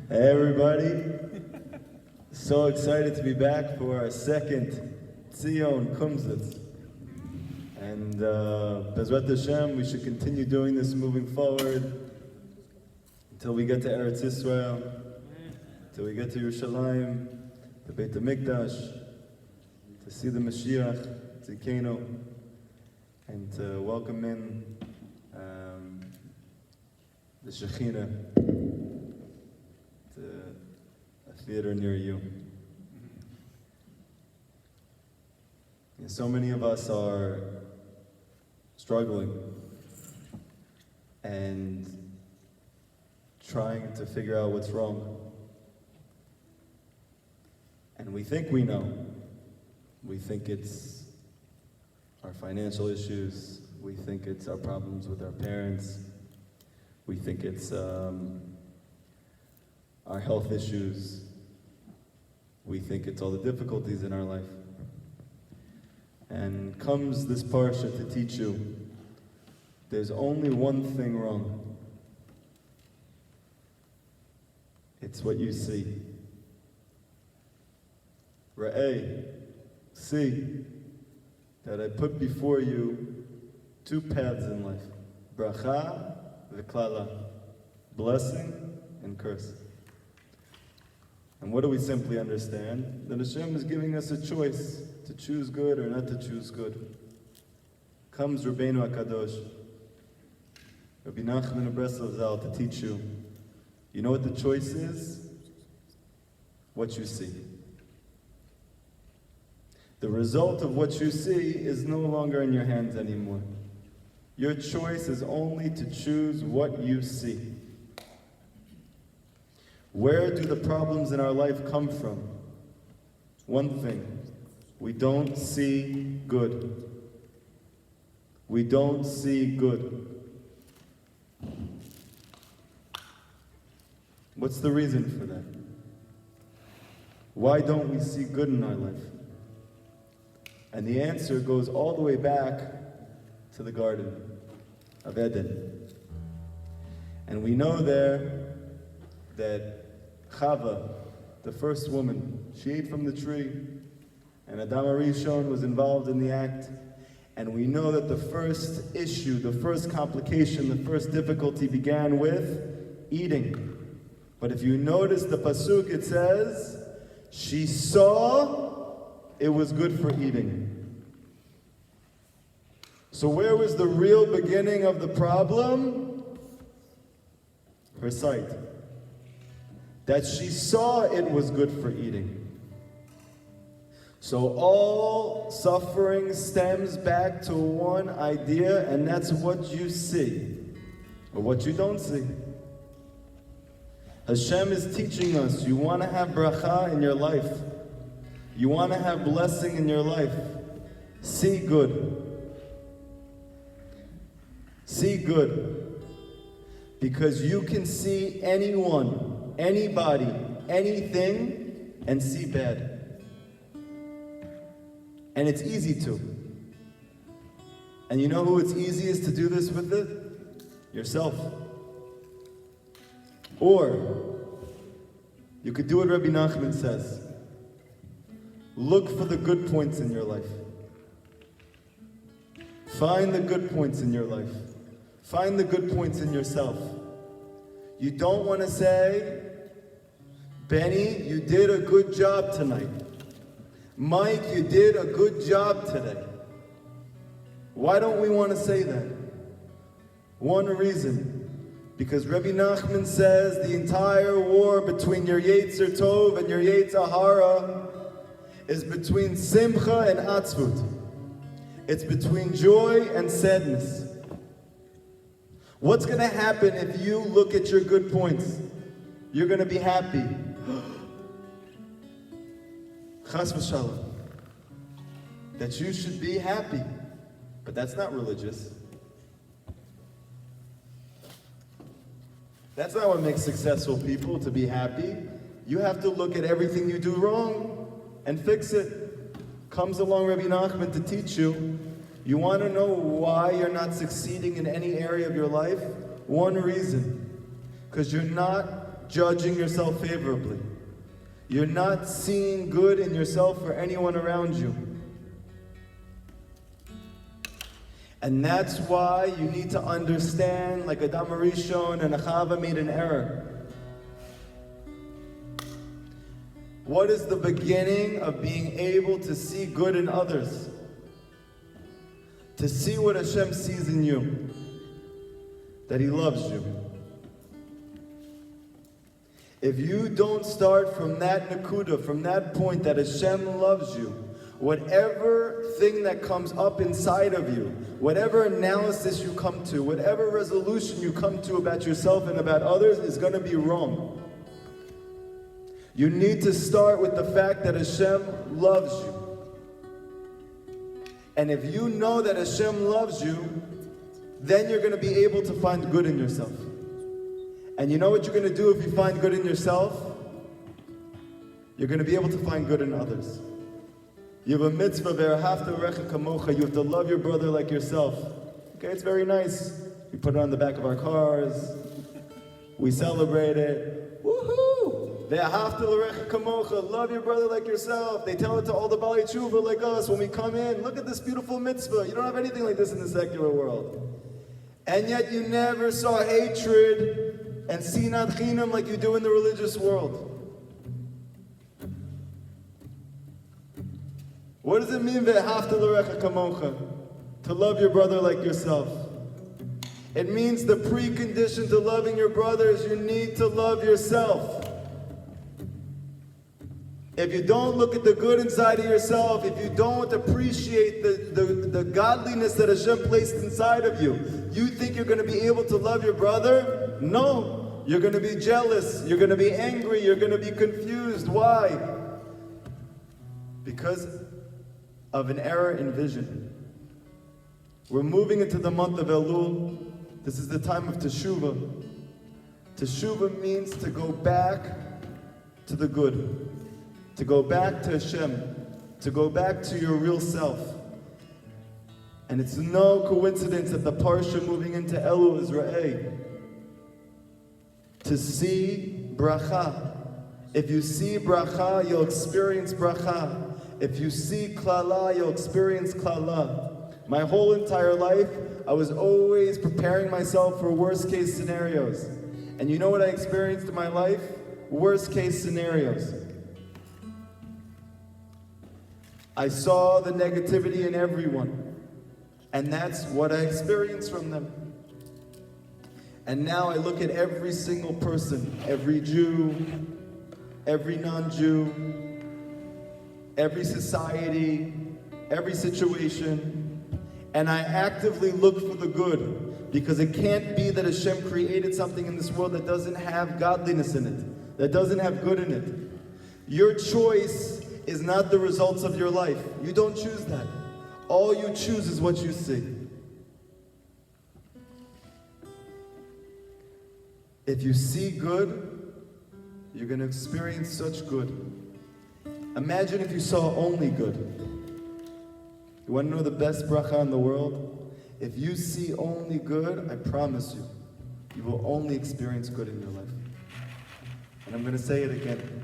Hey everybody, so excited to be back for our second Tzion Kumzits. And Bezrat Hashem, we should continue doing this moving forward until we get to Eretz Yisrael, until we get to Yerushalayim, to Beit HaMikdash, to see the Mashiach, Tzidkenu, and to welcome in the Shekhinah to a theater near you. And so many of us are struggling and trying to figure out what's wrong. And we think we know. We think it's our financial issues. We think it's our problems with our parents. We think it's our health issues. We think it's all the difficulties in our life. And comes this parsha to teach you there's only one thing wrong. It's what you see. Ra'eh, see that I put before you two paths in life. Bracha v'klala. Blessing and curse. And what do we simply understand? That Hashem is giving us a choice to choose good or not to choose good. Comes Rabbeinu HaKadosh, Rabbi Nachman of Breslov Zal, to teach you. You know what the choice is? What you see. The result of what you see is no longer in your hands anymore. Your choice is only to choose what you see. Where do the problems in our life come from? One thing, we don't see good. We don't see good. What's the reason for that? Why don't we see good in our life? And the answer goes all the way back to the Garden of Eden. And we know there that Chava, the first woman, she ate from the tree, and Adam HaRishon was involved in the act. And we know that the first issue, the first complication, the first difficulty began with eating. But if you notice the pasuk, it says, she saw it was good for eating. So where was the real beginning of the problem? Her sight. That she saw it was good for eating. So all suffering stems back to one idea, and that's what you see, or what you don't see. Hashem is teaching us, you want to have bracha in your life. You want to have blessing in your life. See good. See good. Because you can see anyone, anybody, anything, and see bad. And it's easy to. And you know who it's easiest to do this with it? Yourself. Or, you could do what Rabbi Nachman says. Look for the good points in your life. Find the good points in your life. Find the good points in yourself. You don't want to say, Benny, you did a good job tonight. Mike, you did a good job today. Why don't we want to say that? One reason. Because Rabbi Nachman says the entire war between your Yetzer Tov and your Yetzer Hara is between Simcha and Atzvut. It's between joy and sadness. What's going to happen if you look at your good points? You're going to be happy. Chas v'shalom. That you should be happy. But that's not religious. That's not what makes successful people, to be happy. You have to look at everything you do wrong and fix it. Comes along Rabbi Nachman to teach you. You want to know why you're not succeeding in any area of your life? One reason. Because you're not judging yourself favorably. You're not seeing good in yourself or anyone around you. And that's why you need to understand, like Adam HaRishon and Chava made an error. What is the beginning of being able to see good in others? To see what Hashem sees in you. That He loves you. If you don't start from that nakuda, from that point that Hashem loves you, whatever thing that comes up inside of you, whatever analysis you come to, whatever resolution you come to about yourself and about others is going to be wrong. You need to start with the fact that Hashem loves you. And if you know that Hashem loves you, then you're going to be able to find good in yourself. And you know what you're going to do if you find good in yourself? You're going to be able to find good in others. You have a mitzvah, ve'ahavta l'recha kamocha. You have to love your brother like yourself. Okay, it's very nice. We put it on the back of our cars. We celebrate it. Woohoo! Ve'ahavta l'recha kamocha, love your brother like yourself. They tell it to all the Bali Tshuva like us when we come in. Look at this beautiful mitzvah. You don't have anything like this in the secular world. And yet you never saw hatred and sinat chinam like you do in the religious world. What does it mean, ve'ahavta l'recha kamocha? To love your brother like yourself. It means the precondition to loving your brother is you need to love yourself. If you don't look at the good inside of yourself, if you don't appreciate the godliness that Hashem placed inside of you, you think you're going to be able to love your brother? No. You're going to be jealous. You're going to be angry. You're going to be confused. Why? Because of an error in vision. We're moving into the month of Elul. This is the time of Teshuvah. Teshuvah means to go back to the good. To go back to Hashem, to go back to your real self. And it's no coincidence that the Parsha moving into Elul is Ra'eh. To see bracha. If you see bracha, you'll experience bracha. If you see klala, you'll experience klala. My whole entire life, I was always preparing myself for worst case scenarios. And you know what I experienced in my life? Worst case scenarios. I saw the negativity in everyone, and that's what I experienced from them. And now I look at every single person, every Jew, every non-Jew, every society, every situation, and I actively look for the good, because it can't be that Hashem created something in this world that doesn't have godliness in it, that doesn't have good in it. Your choice is not the results of your life. You don't choose that. All you choose is what you see. If you see good, you're going to experience such good. Imagine if you saw only good. You want to know the best bracha in the world? If you see only good, I promise you, you will only experience good in your life. And I'm going to say it again.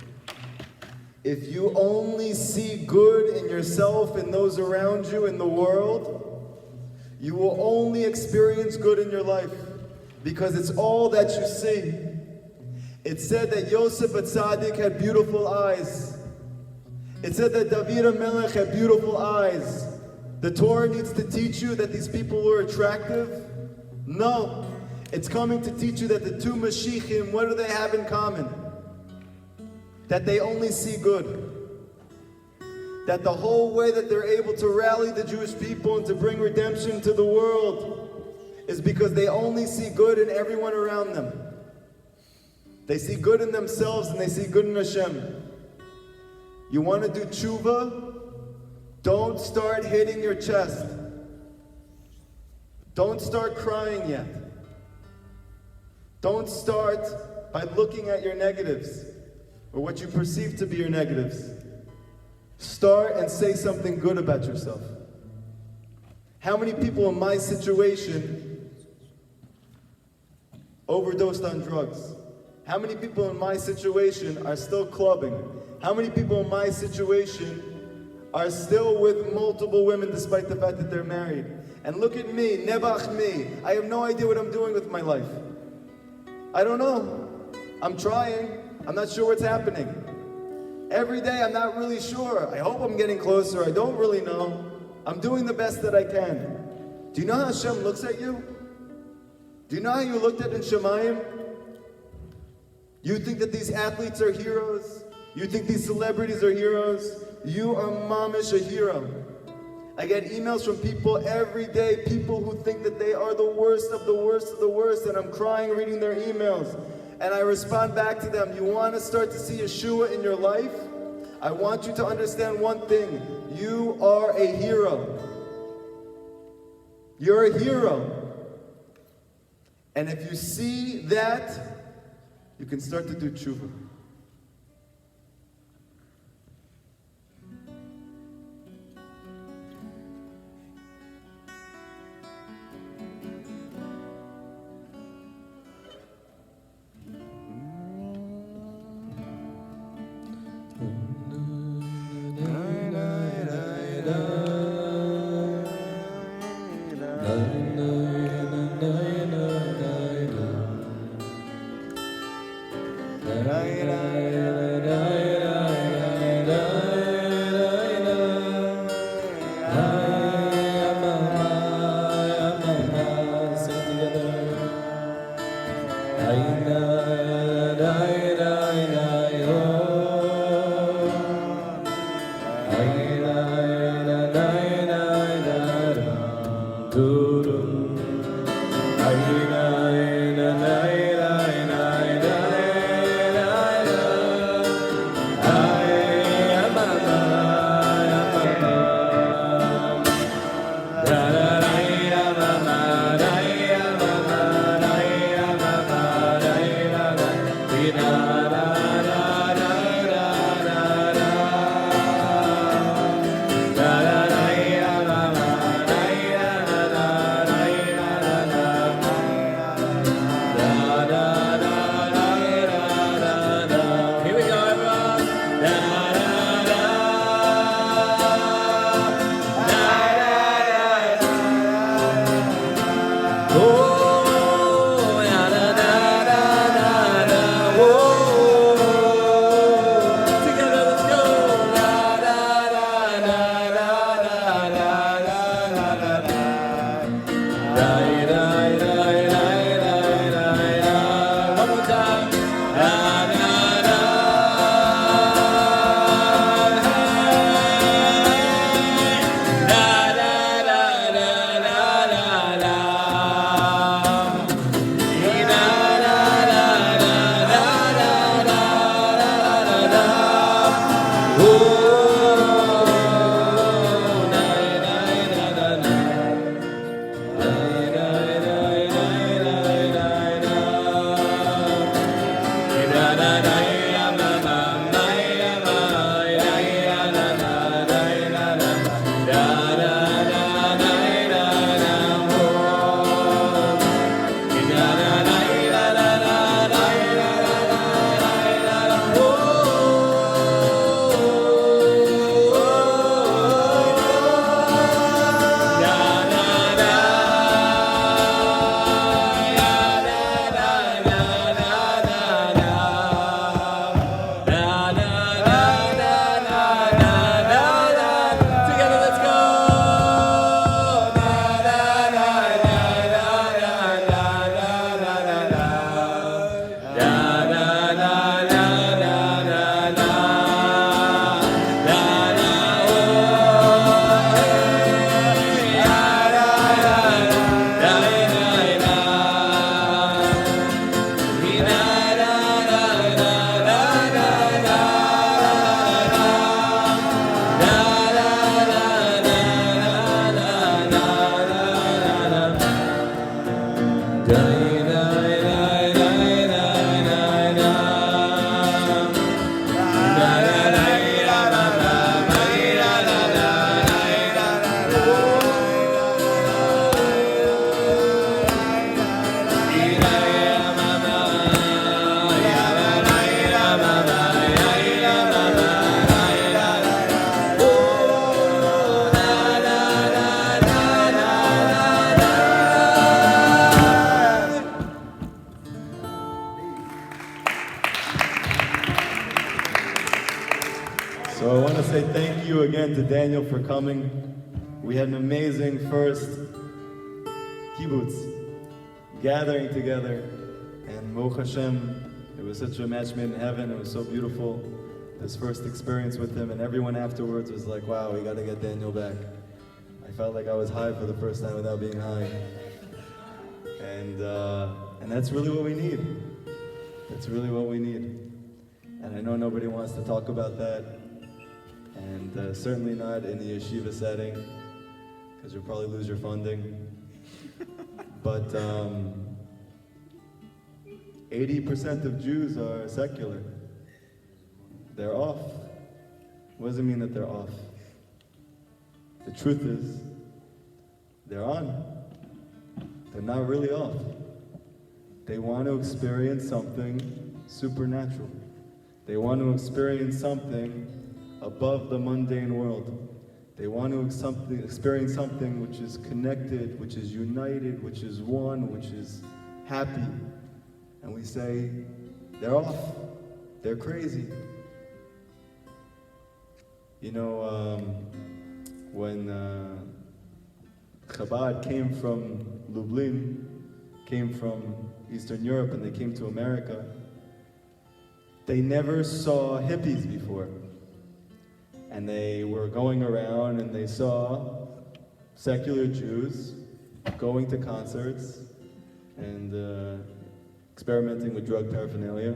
If you only see good in yourself and those around you in the world, you will only experience good in your life, because it's all that you see. It said that Yosef HaTzadik had beautiful eyes. It said that David HaMelech had beautiful eyes. The Torah needs to teach you that these people were attractive? No. It's coming to teach you that the two Mashiachim, what do they have in common? That they only see good. That the whole way that they're able to rally the Jewish people and to bring redemption to the world is because they only see good in everyone around them. They see good in themselves and they see good in Hashem. You want to do tshuva? Don't start hitting your chest. Don't start crying yet. Don't start by looking at your negatives or what you perceive to be your negatives. Start and say something good about yourself. How many people in my situation overdosed on drugs? How many people in my situation are still clubbing? How many people in my situation are still with multiple women despite the fact that they're married? And look at me, nebach me. I have no idea what I'm doing with my life. I don't know. I'm trying. I'm not sure what's happening. Every day I'm not really sure. I hope I'm getting closer. I don't really know. I'm doing the best that I can. Do you know how Hashem looks at you? Do you know how you looked at in Shemayim? You think that these athletes are heroes? You think these celebrities are heroes? You are mamish a hero. I get emails from people every day, people who think that they are the worst of the worst of the worst, and I'm crying reading their emails. And I respond back to them, you want to start to see Yeshua in your life? I want you to understand one thing. You are a hero. You're a hero. And if you see that, you can start to do tshuva. again to Daniel for coming. We had an amazing first kibbutz, gathering together, and Baruch Hashem, it was such a match made in heaven. It was so beautiful, this first experience with him, and everyone afterwards was like, wow, we got to get Daniel back. I felt like I was high for the first time without being high. And that's really what we need. That's really what we need. And I know nobody wants to talk about that, and certainly not in the yeshiva setting, because you'll probably lose your funding. But 80% of Jews are secular. They're off. What does it mean that they're off? The truth is, they're on. They're not really off. They want to experience something supernatural. They want to experience something above the mundane world. They want to experience something which is connected, which is united, which is one, which is happy. And we say, they're off. They're crazy. You know, when Chabad came from Lublin, came from Eastern Europe, and they came to America, they never saw hippies before. And they were going around and they saw secular Jews going to concerts and experimenting with drug paraphernalia.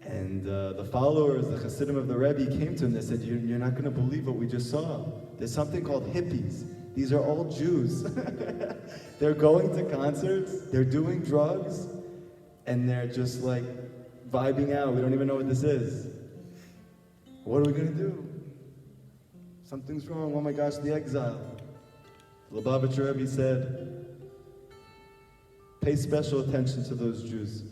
And the followers, the Hasidim of the Rabbi, came to him. They said, you're not going to believe what we just saw. There's something called hippies. These are all Jews. They're going to concerts, they're doing drugs, and they're just like vibing out. We don't even know what this is. What are we going to do? Something's wrong. Oh my gosh, the exile. The Lubavitcher Rebbe said, pay special attention to those Jews.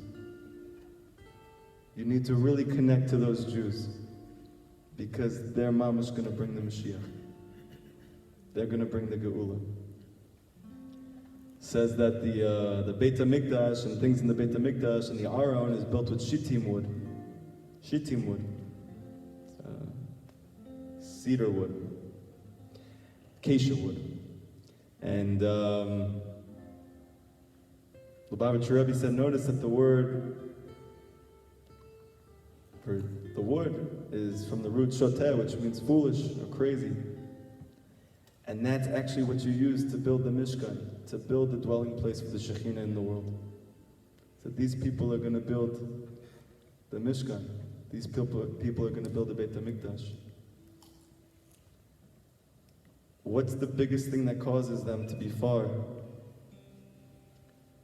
You need to really connect to those Jews, because their mama's going to bring the Mashiach. They're going to bring the Geula. Says that the Beit HaMikdash and things in the Beit HaMikdash and the Aron is built with shittim wood. Shittim wood. Cedar wood. Acacia wood. And Lubavitcher Rebbe said, notice that the word for the wood is from the root shoteh, which means foolish or crazy. And that's actually what you use to build the Mishkan, to build the dwelling place for the Shekhinah in the world. So these people are going to build the Mishkan. These people are going to build the Beit HaMikdash. What's the biggest thing that causes them to be far?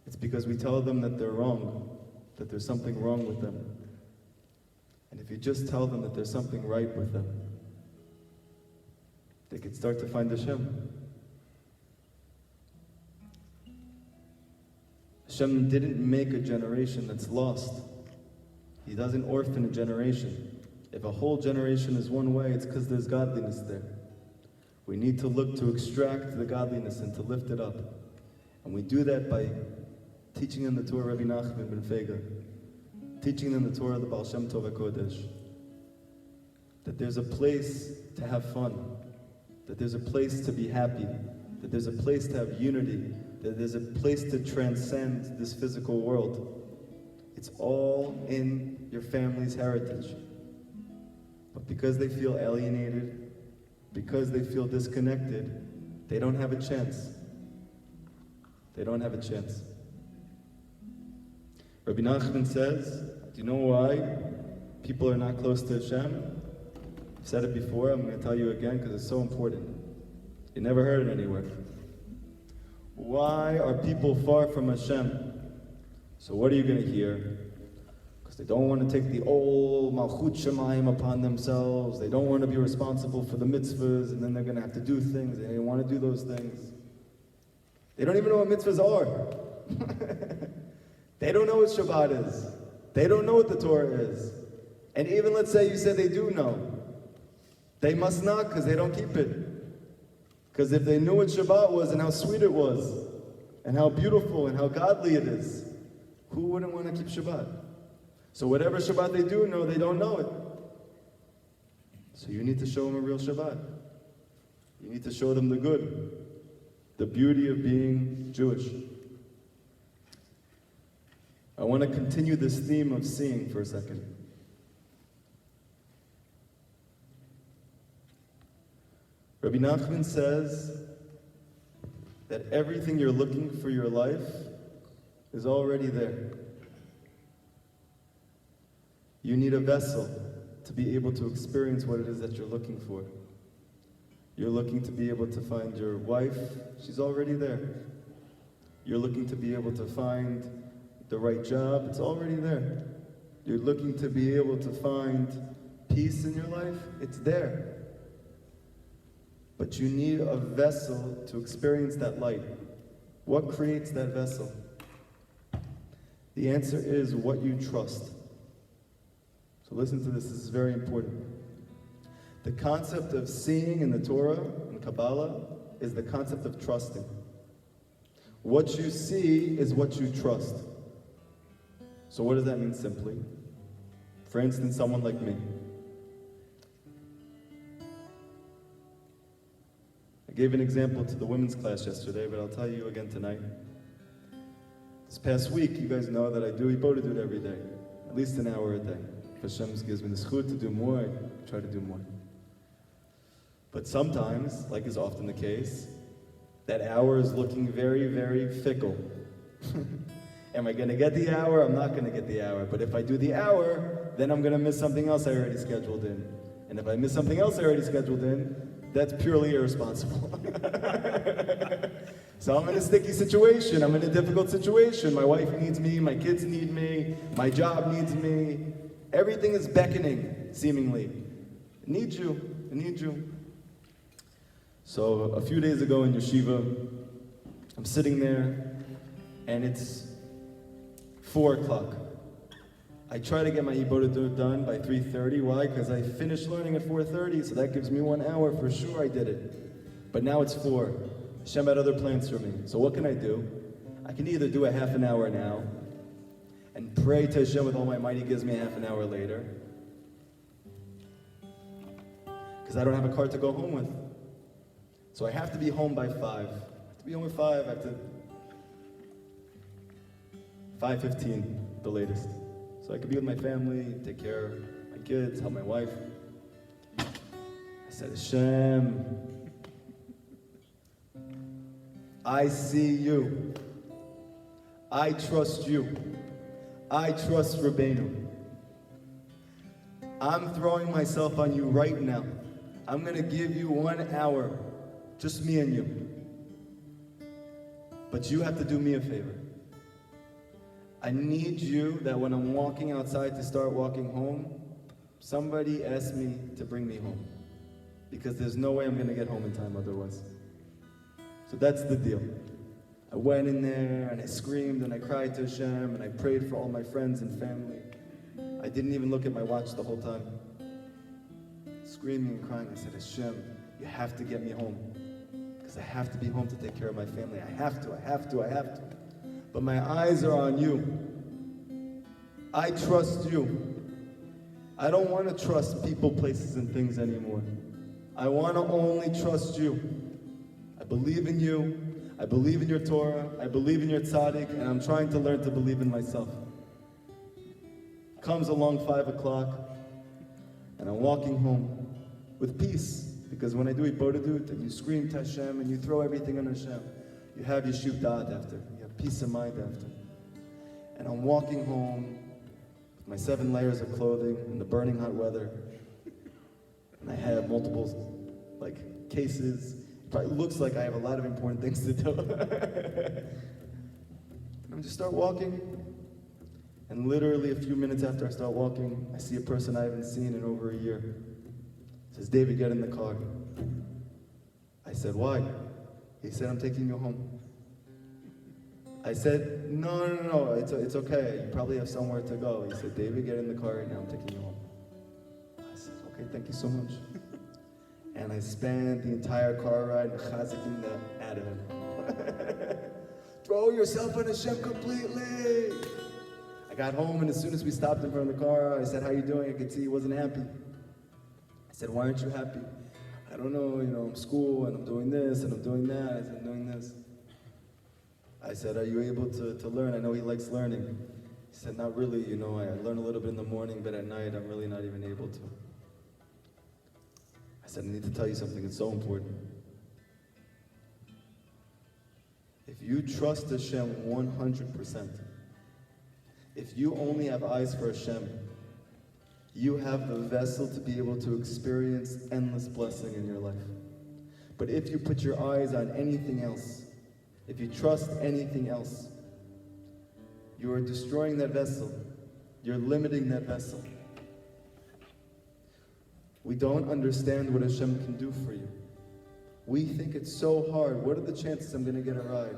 It's because we tell them that they're wrong, that there's something wrong with them. And if you just tell them that there's something right with them, they could start to find Hashem. Hashem didn't make a generation that's lost. He doesn't orphan a generation. If a whole generation is one way, it's because there's godliness there. We need to look to extract the godliness and to lift it up. And we do that by teaching them the Torah of Rabbi Nachman ben Fega, teaching them the Torah of the Baal Shem Tov HaKodesh, that there's a place to have fun, that there's a place to be happy, that there's a place to have unity, that there's a place to transcend this physical world. It's all in your family's heritage. But because they feel alienated, because they feel disconnected, they don't have a chance. They don't have a chance. Rabbi Nachman says, do you know why people are not close to Hashem? I've said it before, I'm going to tell you again because it's so important. You never heard it anywhere. Why are people far from Hashem? So what are you going to hear? Because they don't want to take the old Malchut Shemayim upon themselves. They don't want to be responsible for the mitzvahs, and then they're going to have to do things. They don't want to do those things. They don't even know what mitzvahs are. They don't know what Shabbat is. They don't know what the Torah is. And even let's say you said they do know. They must not, because they don't keep it. Because if they knew what Shabbat was and how sweet it was, and how beautiful and how godly it is, who wouldn't want to keep Shabbat? So whatever Shabbat they do know, they don't know it. So you need to show them a real Shabbat. You need to show them the good, the beauty of being Jewish. I want to continue this theme of seeing for a second. Rabbi Nachman says that everything you're looking for your life is already there. You need a vessel to be able to experience what it is that you're looking for. You're looking to be able to find your wife, she's already there. You're looking to be able to find the right job, it's already there. You're looking to be able to find peace in your life, it's there. But you need a vessel to experience that light. What creates that vessel? The answer is what you trust. So listen to this is very important. The concept of seeing in the Torah and Kabbalah is the concept of trusting. What you see is what you trust. So what does that mean simply? For instance, someone like me. I gave an example to the women's class yesterday, but I'll tell you again tonight. This past week, you guys know that I do Ibodedut every day, at least an hour a day. If Hashem gives me the schut to do more, I try to do more. But sometimes, like is often the case, that hour is looking very, very fickle. Am I going to get the hour? I'm not going to get the hour. But if I do the hour, then I'm going to miss something else I already scheduled in. And if I miss something else I already scheduled in, that's purely irresponsible. So I'm in a sticky situation. I'm in a difficult situation. My wife needs me. My kids need me. My job needs me. Everything is beckoning, seemingly. I need you. I need you. So a few days ago in yeshiva, I'm sitting there, and it's 4 o'clock. I try to get my Ibodedut done by 3:30. Why? Because I finished learning at 4:30, so that gives me 1 hour. For sure I did it. But now it's 4. Hashem had other plans for me. So what can I do? I can either do a half an hour now and pray to Hashem with all my might, He gives me a half an hour later. Because I don't have a car to go home with. So I have to be home by 5. I have to be home at 5. I have to 5:15, the latest. So I could be with my family, take care of my kids, help my wife. I said, Hashem, I see you. I trust you. I trust Rabbeinu. I'm throwing myself on you right now. I'm going to give you 1 hour, just me and you. But you have to do me a favor. I need you that when I'm walking outside to start walking home, somebody asks me to bring me home. Because there's no way I'm going to get home in time otherwise. So that's the deal. I went in there and I screamed and I cried to Hashem and I prayed for all my friends and family. I didn't even look at my watch the whole time. Screaming and crying, I said, Hashem, you have to get me home. Because I have to be home to take care of my family. I have to. But my eyes are on you. I trust you. I don't want to trust people, places, and things anymore. I want to only trust you. I believe in you. I believe in your Torah. I believe in your tzaddik, and I'm trying to learn to believe in myself. Comes along 5 o'clock, and I'm walking home with peace. Because when I do Ibodedut, and you scream to Hashem, and you throw everything on Hashem, you have your Yeshiv Da'at after. Peace of mind after. And I'm walking home with my 7 layers of clothing in the burning hot weather. And I have multiple cases. It probably looks like I have a lot of important things to do. And I just start walking. And literally a few minutes after I start walking, I see a person I haven't seen in over a year. He says, David, get in the car. I said, why? He said, I'm taking you home. I said, no, it's okay. You probably have somewhere to go. He said, David, get in the car right now. I'm taking you home. I said, okay, thank you so much. And I spent the entire car ride chaziking the out of him. Throw yourself on Hashem completely. I got home, and as soon as we stopped in front of the car, I said, how you doing? I could see he wasn't happy. I said, why aren't you happy? I don't know, I'm school and I'm doing this and I'm doing that. I said, I'm doing this. I said, are you able to learn? I know he likes learning. He said, not really, I learn a little bit in the morning, but at night I'm really not even able to. I said, I need to tell you something, it's so important. If you trust Hashem 100%, if you only have eyes for Hashem, you have the vessel to be able to experience endless blessing in your life. But if you put your eyes on anything else, if you trust anything else, you are destroying that vessel. You're limiting that vessel. We don't understand what Hashem can do for you. We think it's so hard. What are the chances I'm going to get a ride?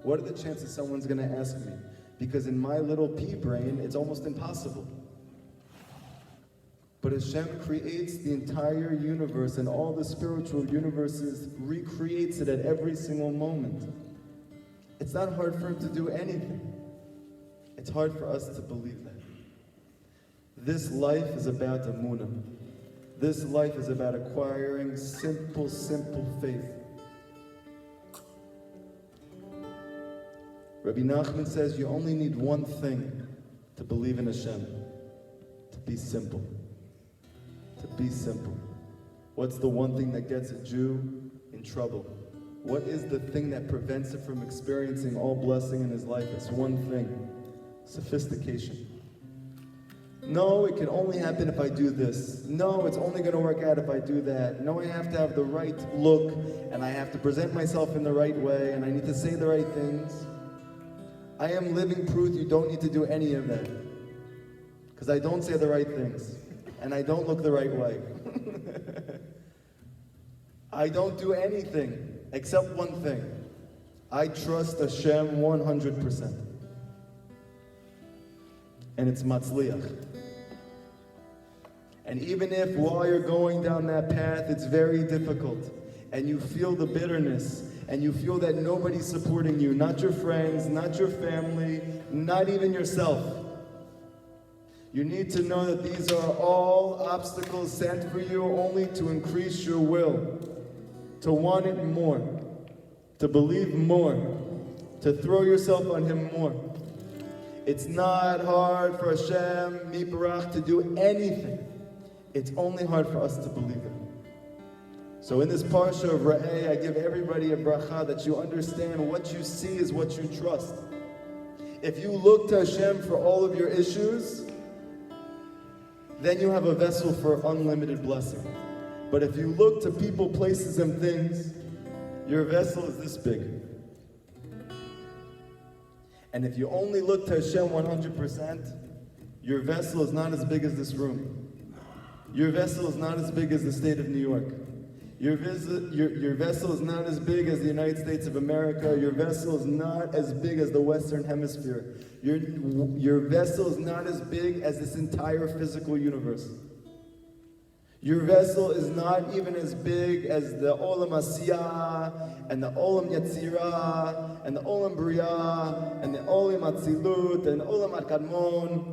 What are the chances someone's going to ask me? Because in my little pea brain, it's almost impossible. But Hashem creates the entire universe, and all the spiritual universes, recreates it at every single moment. It's not hard for Him to do anything. It's hard for us to believe that. This life is about emunah. This life is about acquiring simple faith. Rabbi Nachman says you only need one thing to believe in Hashem: to be simple. To be simple. What's the one thing that gets a Jew in trouble? What is the thing that prevents it from experiencing all blessing in his life? It's one thing: sophistication. No, it can only happen if I do this. No, it's only going to work out if I do that. No, I have to have the right look, and I have to present myself in the right way, and I need to say the right things. I am living proof you don't need to do any of that. Because I don't say the right things, and I don't look the right way. I don't do anything except one thing. I trust Hashem 100%. And it's matzliach. And even if while you're going down that path it's very difficult, and you feel the bitterness, and you feel that nobody's supporting you, not your friends, not your family, not even yourself, you need to know that these are all obstacles sent for you only to increase your will, to want it more, to believe more, to throw yourself on Him more. It's not hard for Hashem, Mibarach, to do anything. It's only hard for us to believe it. So in this parsha of Ra'eh, I give everybody a bracha that you understand what you see is what you trust. If you look to Hashem for all of your issues, then you have a vessel for unlimited blessing. But if you look to people, places, and things, your vessel is this big. And if you only look to Hashem 100%, your vessel is not as big as this room. Your vessel is not as big as the state of New York. Your vessel is not as big as the United States of America. Your vessel is not as big as the Western Hemisphere. Your vessel is not as big as this entire physical universe. Your vessel is not even as big as the Olam Asiyah, and the Olam Yetzirah, and the Olam Bria, and the Olam Atzilut, and Olam Akadmon.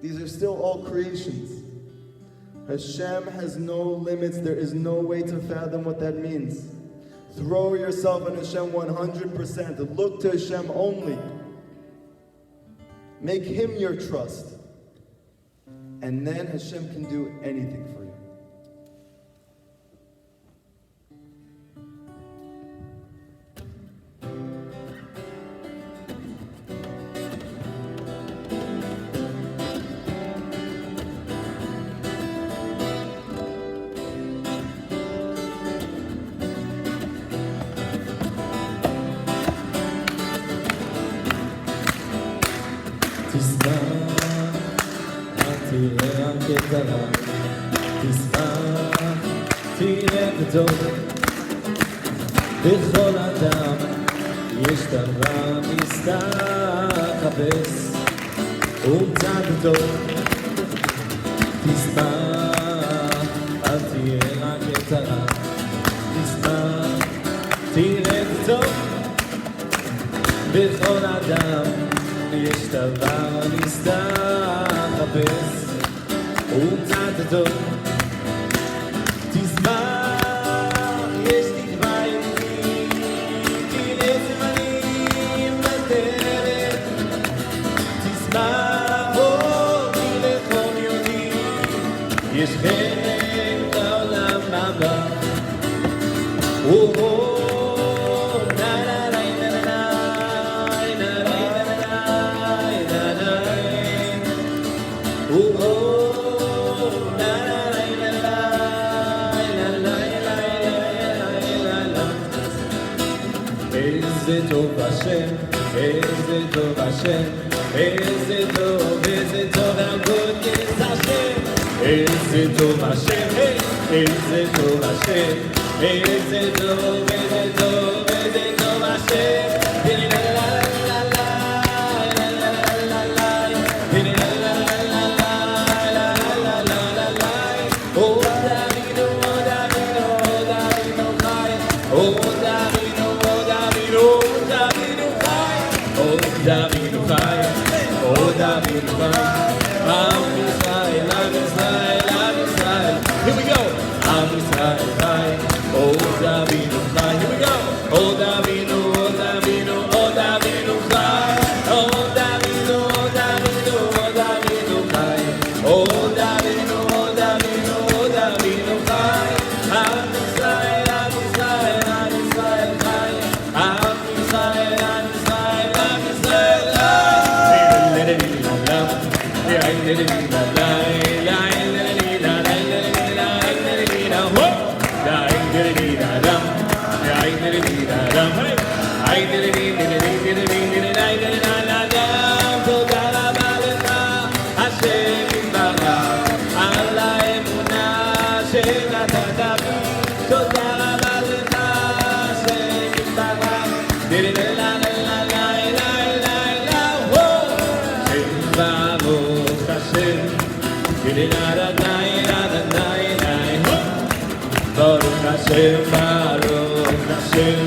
These are still all creations. Hashem has no limits. There is no way to fathom what that means. Throw yourself on Hashem 100%. Look to Hashem only. Make Him your trust. And then Hashem can do anything for you. בכל אדם יש דבר מסתחפש ומצד טוב תשמח, אל תהיה רק יתרה תשמח, תראה טוב בכל אדם יש דבר מסתחפש ומצד טוב איזה טוב השם, איזה טוב השם, איזה טוב, how good is השם. איזה טוב השם, איזה טוב השם, איזה טוב, איזה טוב, איזה טוב השם. Here we go. Am Yisrael chai, O Davinu chai. Here we go. O Davinu, O Davinu, O Davinu chai. O Davinu, O Davinu, O Davinu chai. O Davinu, O Davinu, O Davinu chai. Am Yisrael, Am Yisrael, Am Yisrael chai. Am Yisrael, Am Yisrael, Am Yisrael chai. Baruch Hashem, Baruch Hashem,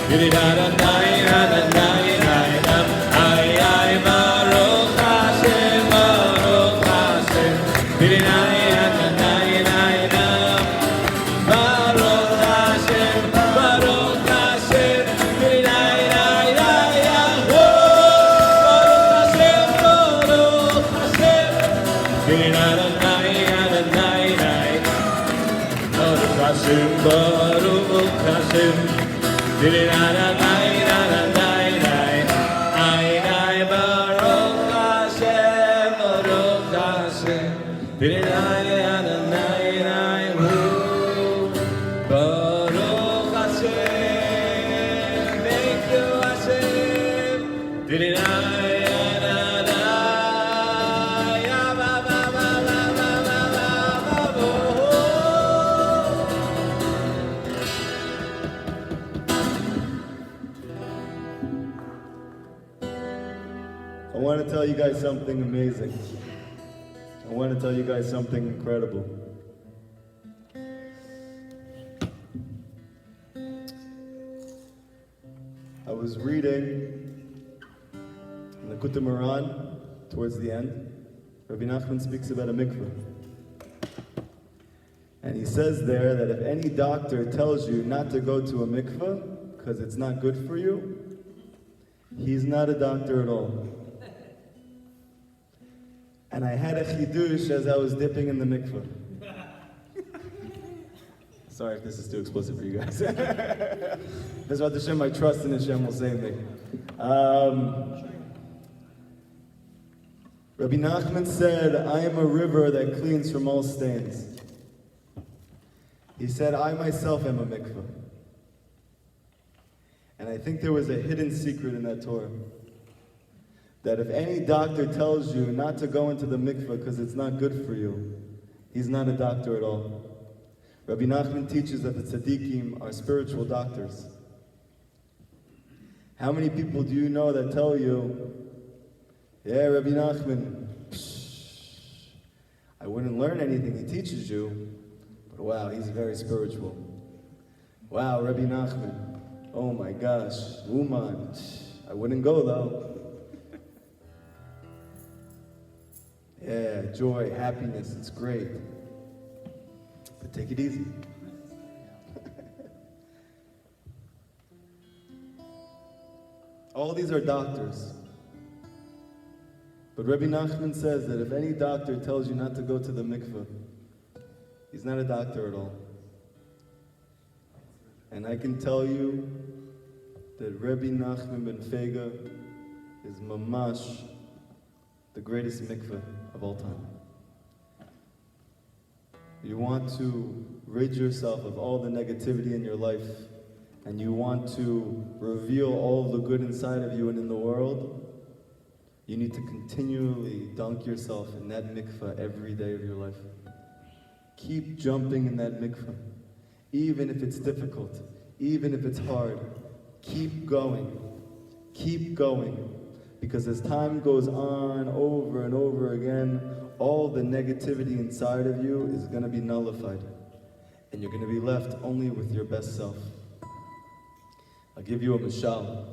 Di-di-da-da-dai, da-da-dai, da-dam, ay, ay, Baruch Hashem, Baruch Hashem, Di-di-dai, da-da-dai, da-dam, Baruch Hashem, Baruch Hashem, Di-di-dai, da-da-dai, Baruch Hashem, Baruch Hashem, Di-di-da-da-dai, da-da-dai, Baruch Hashem, Baruch Hashem, di-di-da-da-dai, da-da-dai, ay-ay, Baruch Hashem, Baruch Hashem, di-di-dai, da-da-dai, Baruch Hashem, thank you Hashem, di-di-dai. I want to tell you guys something amazing. I want to tell you guys something incredible. I was reading in the Kutam Moran towards the end. Rabbi Nachman speaks about a mikveh. And he says there that if any doctor tells you not to go to a mikveh because it's not good for you, he's not a doctor at all. And I had a chidush as I was dipping in the mikveh. Sorry if this is too explicit for you guys. Bezrat Hashem, my trust in Hashem will save me. Rabbi Nachman said, I am a river that cleans from all stains. He said, I myself am a mikveh. And I think there was a hidden secret in that Torah. That if any doctor tells you not to go into the mikveh because it's not good for you, he's not a doctor at all. Rabbi Nachman teaches that the tzaddikim are spiritual doctors. How many people do you know that tell you, yeah, Rabbi Nachman, I wouldn't learn anything he teaches you, but wow, he's very spiritual. Wow, Rabbi Nachman, oh my gosh, Uman, I wouldn't go though. Yeah, joy, happiness, it's great. But take it easy. All these are doctors. But Rabbi Nachman says that if any doctor tells you not to go to the mikveh, he's not a doctor at all. And I can tell you that Rabbi Nachman ben Fega is mamash the greatest mikveh of all time. You want to rid yourself of all the negativity in your life, and you want to reveal all of the good inside of you and in the world, you need to continually dunk yourself in that mikveh every day of your life. Keep jumping in that mikveh. Even if it's difficult, even if it's hard, keep going. Keep going. Because as time goes on over and over again, all the negativity inside of you is going to be nullified. And you're going to be left only with your best self. I'll give you a mashal.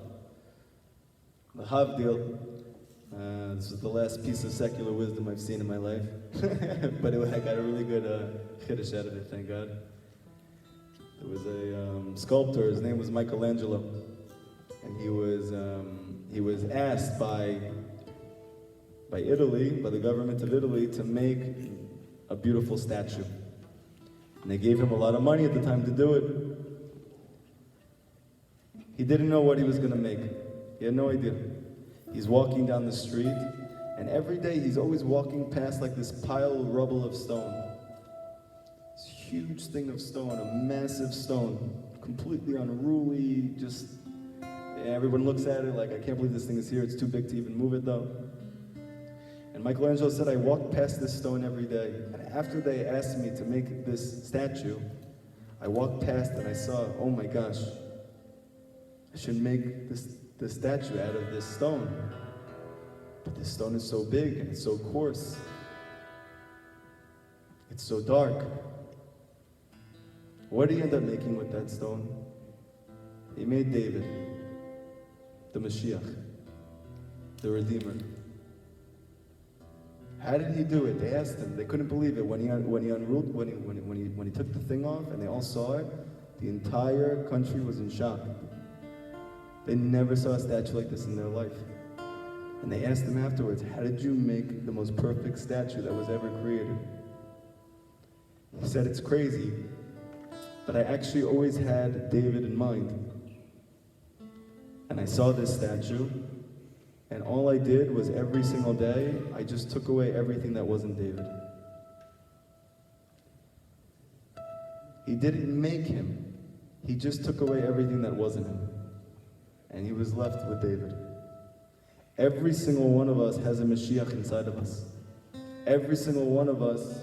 The Havdil. This is the last piece of secular wisdom I've seen in my life. But I got a really good chiddush out of it, thank God. There was a sculptor, his name was Michelangelo. And he was asked by Italy, by the government of Italy, to make a beautiful statue. And they gave him a lot of money at the time to do it. He didn't know what he was going to make. He had no idea. He's walking down the street, and every day he's always walking past like this pile of rubble of stone. This huge thing of stone, a massive stone, completely unruly, just, everyone looks at it like, I can't believe this thing is here, it's too big to even move it though. And Michelangelo said, I walk past this stone every day, and after they asked me to make this statue, I walked past and I saw, oh my gosh, I should make this statue out of this stone. But this stone is so big and it's so coarse. It's so dark. What did he end up making with that stone? He made David, the Mashiach, the Redeemer. How did he do it? They asked him. They couldn't believe it. When he took the thing off and they all saw it, the entire country was in shock. They never saw a statue like this in their life. And they asked him afterwards, how did you make the most perfect statue that was ever created? He said, it's crazy, but I actually always had David in mind. And I saw this statue, and all I did was every single day, I just took away everything that wasn't David. He didn't make him. He just took away everything that wasn't him. And he was left with David. Every single one of us has a Mashiach inside of us. Every single one of us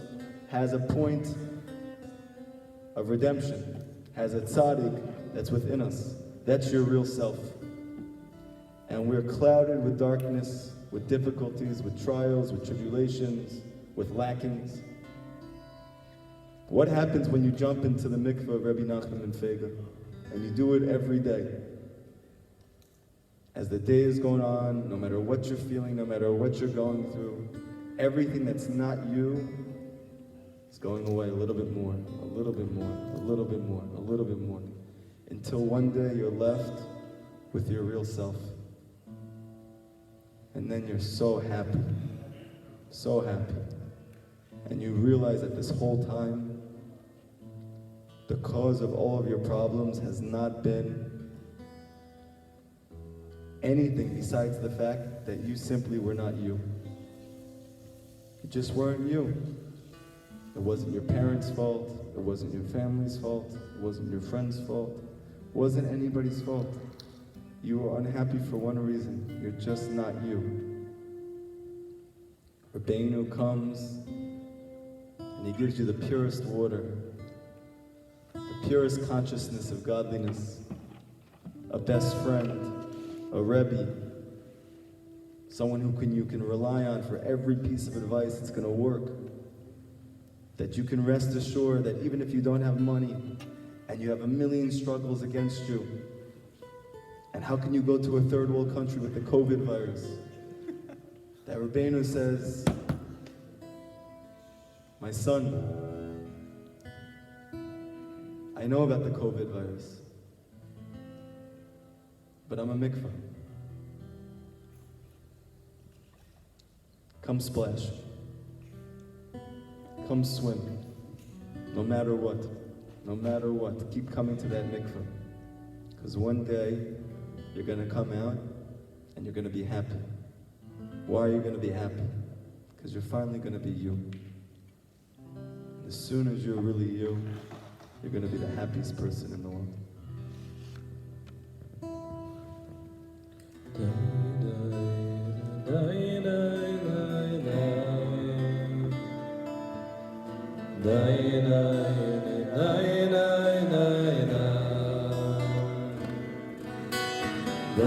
has a point of redemption, has a tzaddik that's within us. That's your real self. And we're clouded with darkness, with difficulties, with trials, with tribulations, with lackings. What happens when you jump into the mikveh of Rabbi Nachman and Fega, and you do it every day? As the day is going on, no matter what you're feeling, no matter what you're going through, everything that's not you is going away a little bit more, a little bit more, a little bit more, a little bit more, until one day you're left with your real self. And then you're so happy, so happy. And you realize that this whole time, the cause of all of your problems has not been anything besides the fact that you simply were not you. You just weren't you. It wasn't your parents' fault. It wasn't your family's fault. It wasn't your friend's fault. It wasn't anybody's fault. You were unhappy for one reason. You're just not you. Rabbeinu comes and he gives you the purest water, the purest consciousness of godliness, a best friend, a Rabbi, someone you can rely on for every piece of advice that's going to work. That you can rest assured that even if you don't have money and you have a million struggles against you, and how can you go to a third world country with the COVID virus? That Rabbeinu says, my son, I know about the COVID virus, but I'm a mikvah. Come splash. Come swim. No matter what. No matter what. Keep coming to that mikvah. Because one day, you're going to come out and you're going to be happy. Why are you going to be happy? Because you're finally going to be you. And as soon as you're really you, you're going to be the happiest person in the world. Be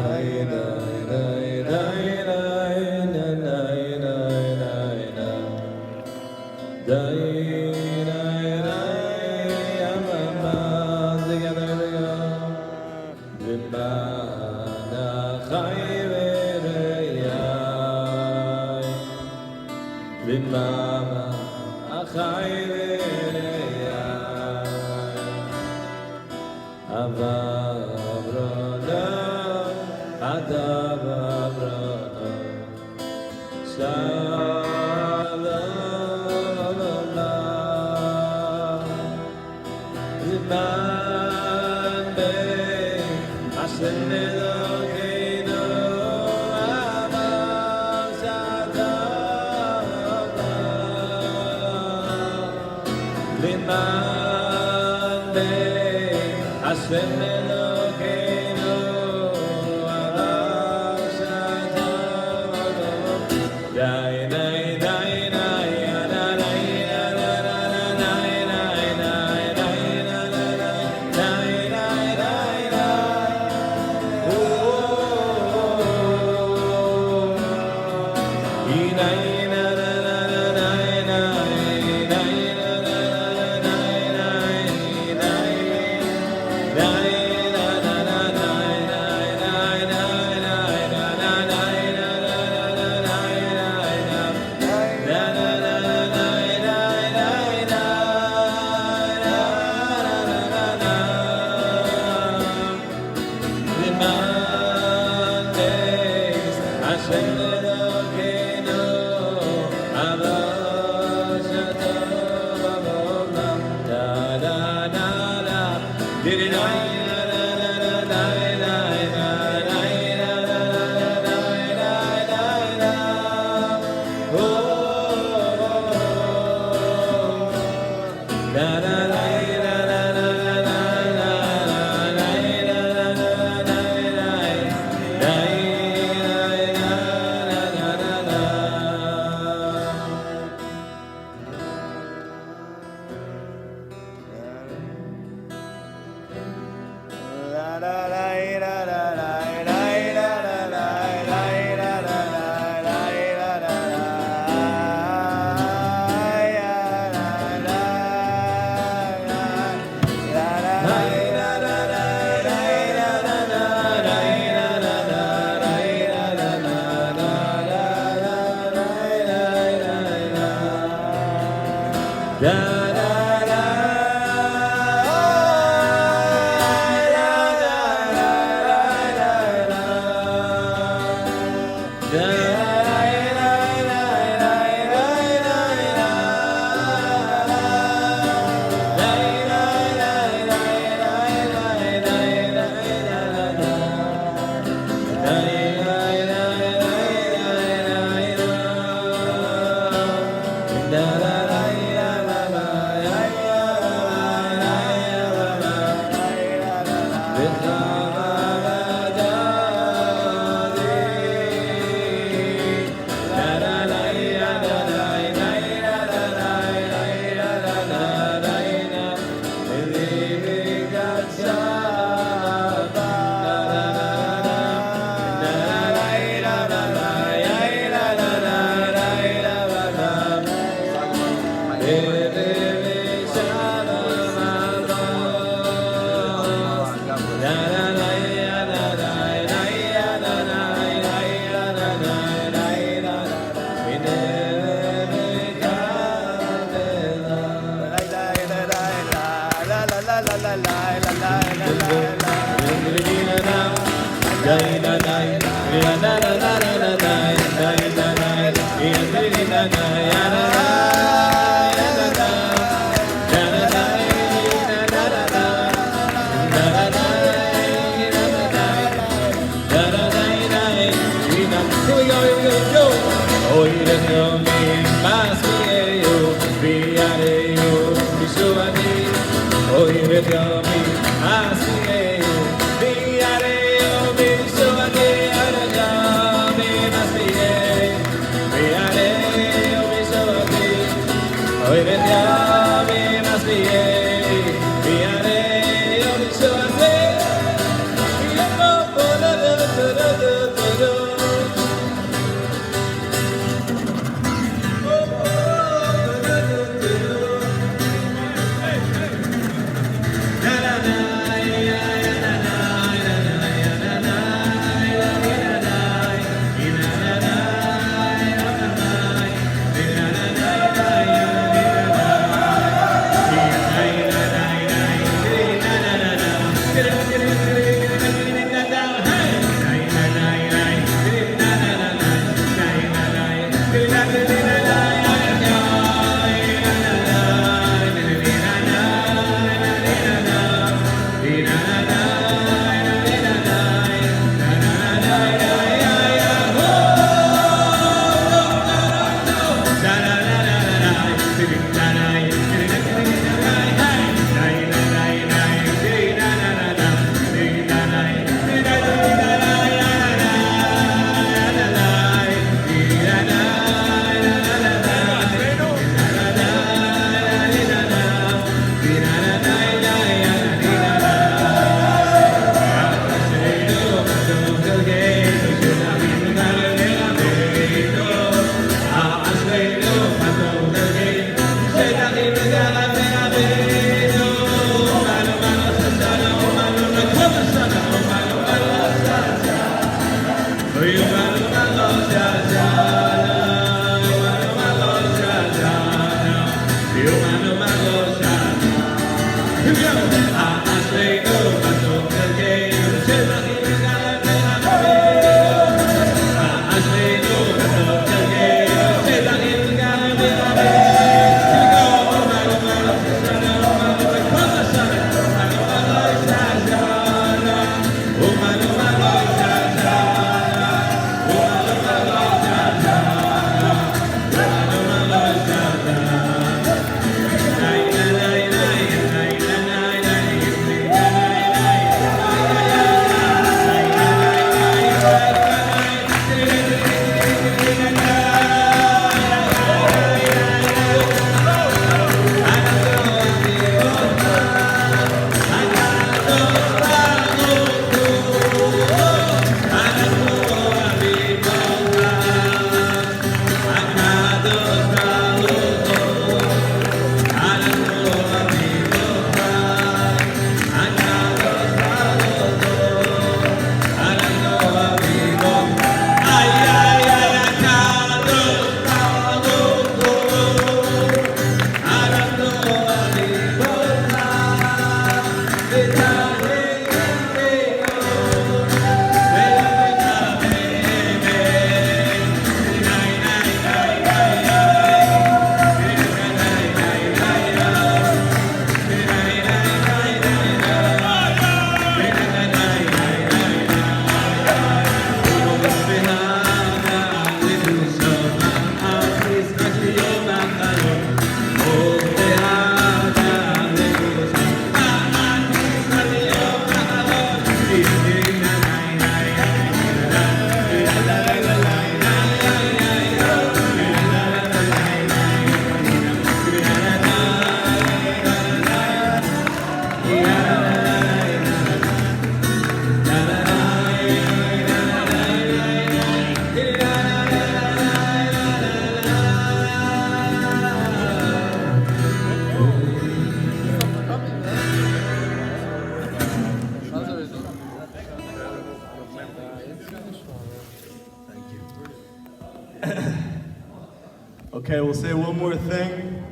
Okay, we'll say one more thing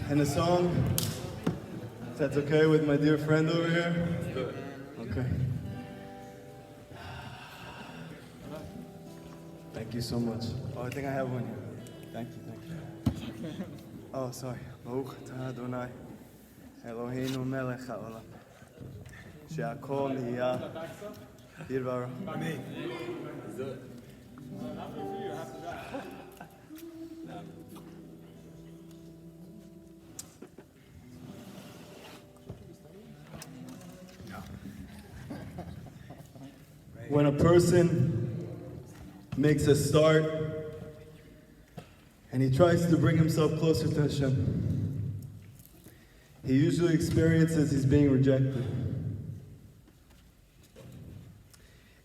in the song. If that's okay with my dear friend over here? Good. Okay. Thank you so much. Oh, I think I have one here. Thank you. Oh, sorry. Baruch atah Adonai, Eloheinu melech haolam, she'akol nihya bidvaro. Amen. When a person makes a start and he tries to bring himself closer to Hashem, he usually experiences he's being rejected.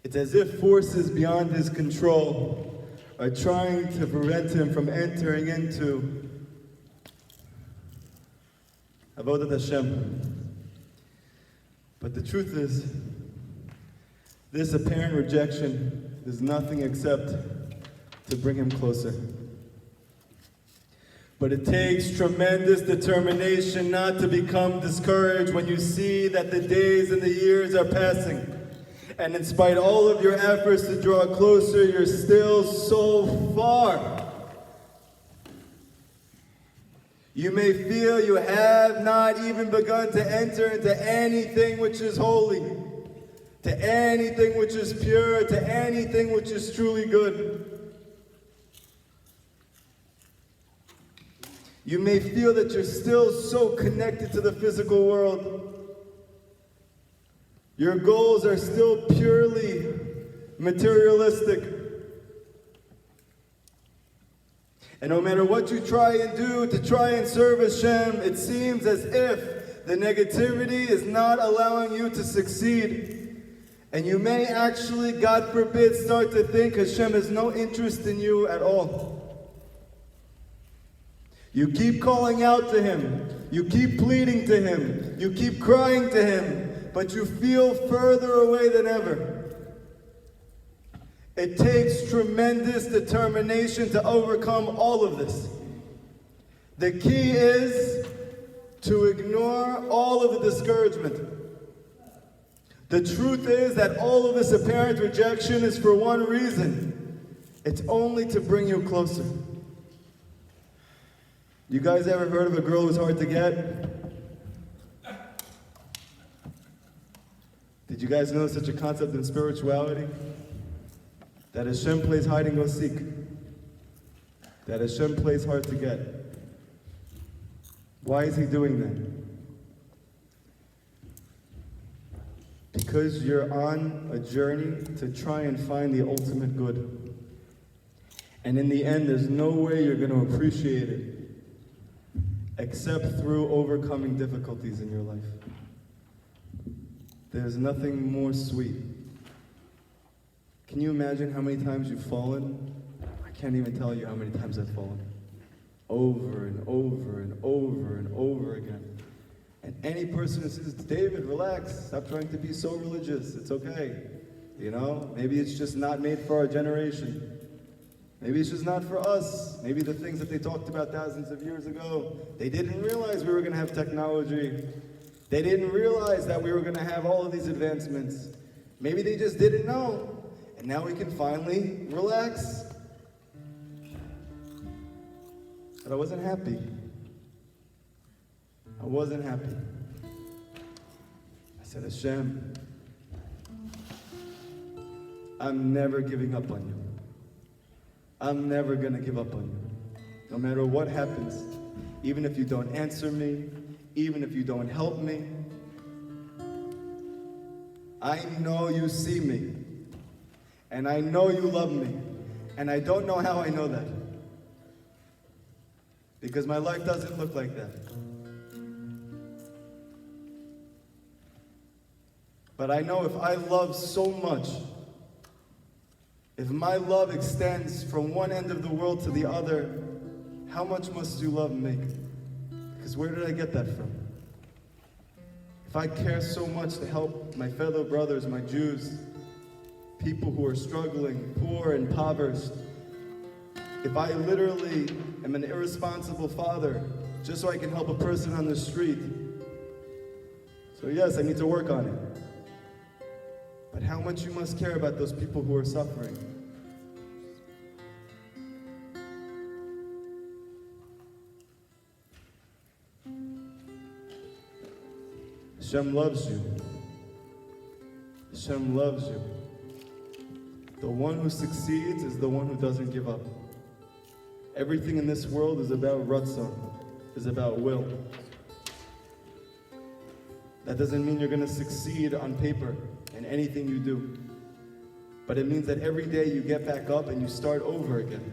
It's as if forces beyond his control are trying to prevent him from entering into Avodat Hashem. But the truth is, this apparent rejection is nothing except to bring him closer. But it takes tremendous determination not to become discouraged when you see that the days and the years are passing. And in spite of all of your efforts to draw closer, you're still so far. You may feel you have not even begun to enter into anything which is holy, to anything which is pure, to anything which is truly good. You may feel that you're still so connected to the physical world. Your goals are still purely materialistic. And no matter what you try and do to try and serve Hashem, it seems as if the negativity is not allowing you to succeed. And you may actually, God forbid, start to think Hashem has no interest in you at all. You keep calling out to Him. You keep pleading to Him. You keep crying to Him. But you feel further away than ever. It takes tremendous determination to overcome all of this. The key is to ignore all of the discouragement. The truth is that all of this apparent rejection is for one reason. It's only to bring you closer. You guys ever heard of a girl who's hard to get? Did you guys know such a concept in spirituality? That Hashem plays hide and go seek. That Hashem plays hard to get. Why is he doing that? Because you're on a journey to try and find the ultimate good. And in the end, there's no way you're going to appreciate it except through overcoming difficulties in your life. There's nothing more sweet. Can you imagine how many times you've fallen? I can't even tell you how many times I've fallen. Over and over and over and over again. And any person who says, David, relax, stop trying to be so religious, it's okay. You know, maybe it's just not made for our generation. Maybe it's just not for us. Maybe the things that they talked about thousands of years ago, they didn't realize we were going to have technology. They didn't realize that we were going to have all of these advancements. Maybe they just didn't know. And now we can finally relax. But I wasn't happy. I wasn't happy. I said, Hashem, I'm never giving up on you. I'm never going to give up on you. No matter what happens, even if you don't answer me, even if you don't help me, I know you see me, and I know you love me, and I don't know how I know that, because my life doesn't look like that. But I know if I love so much, if my love extends from one end of the world to the other, how much must you love me? Because where did I get that from? If I care so much to help my fellow brothers, my Jews, people who are struggling, poor and impoverished, if I literally am an irresponsible father just so I can help a person on the street, so yes, I need to work on it. But how much you must care about those people who are suffering. Hashem loves you. Hashem loves you. The one who succeeds is the one who doesn't give up. Everything in this world is about ratzon, is about will. That doesn't mean you're going to succeed on paper in anything you do. But it means that every day you get back up and you start over again.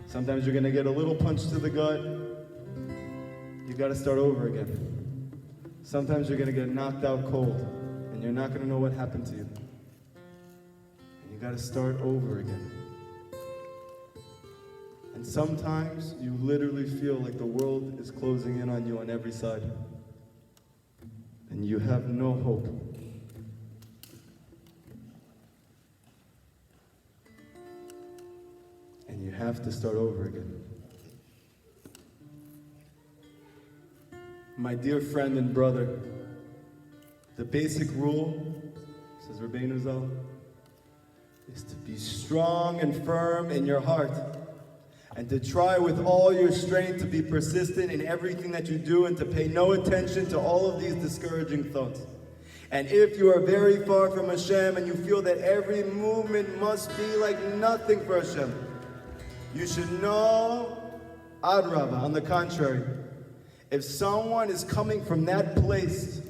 Sometimes you're going to get a little punch to the gut. You got to start over again. Sometimes you're going to get knocked out cold and you're not going to know what happened to you. And you got to start over again. And sometimes you literally feel like the world is closing in on you on every side. And you have no hope. And you have to start over again. My dear friend and brother, the basic rule, says Rabbeinu Zal, is to be strong and firm in your heart and to try with all your strength to be persistent in everything that you do and to pay no attention to all of these discouraging thoughts. And if you are very far from Hashem and you feel that every movement must be like nothing for Hashem, you should know, Adrabah, on the contrary, if someone is coming from that place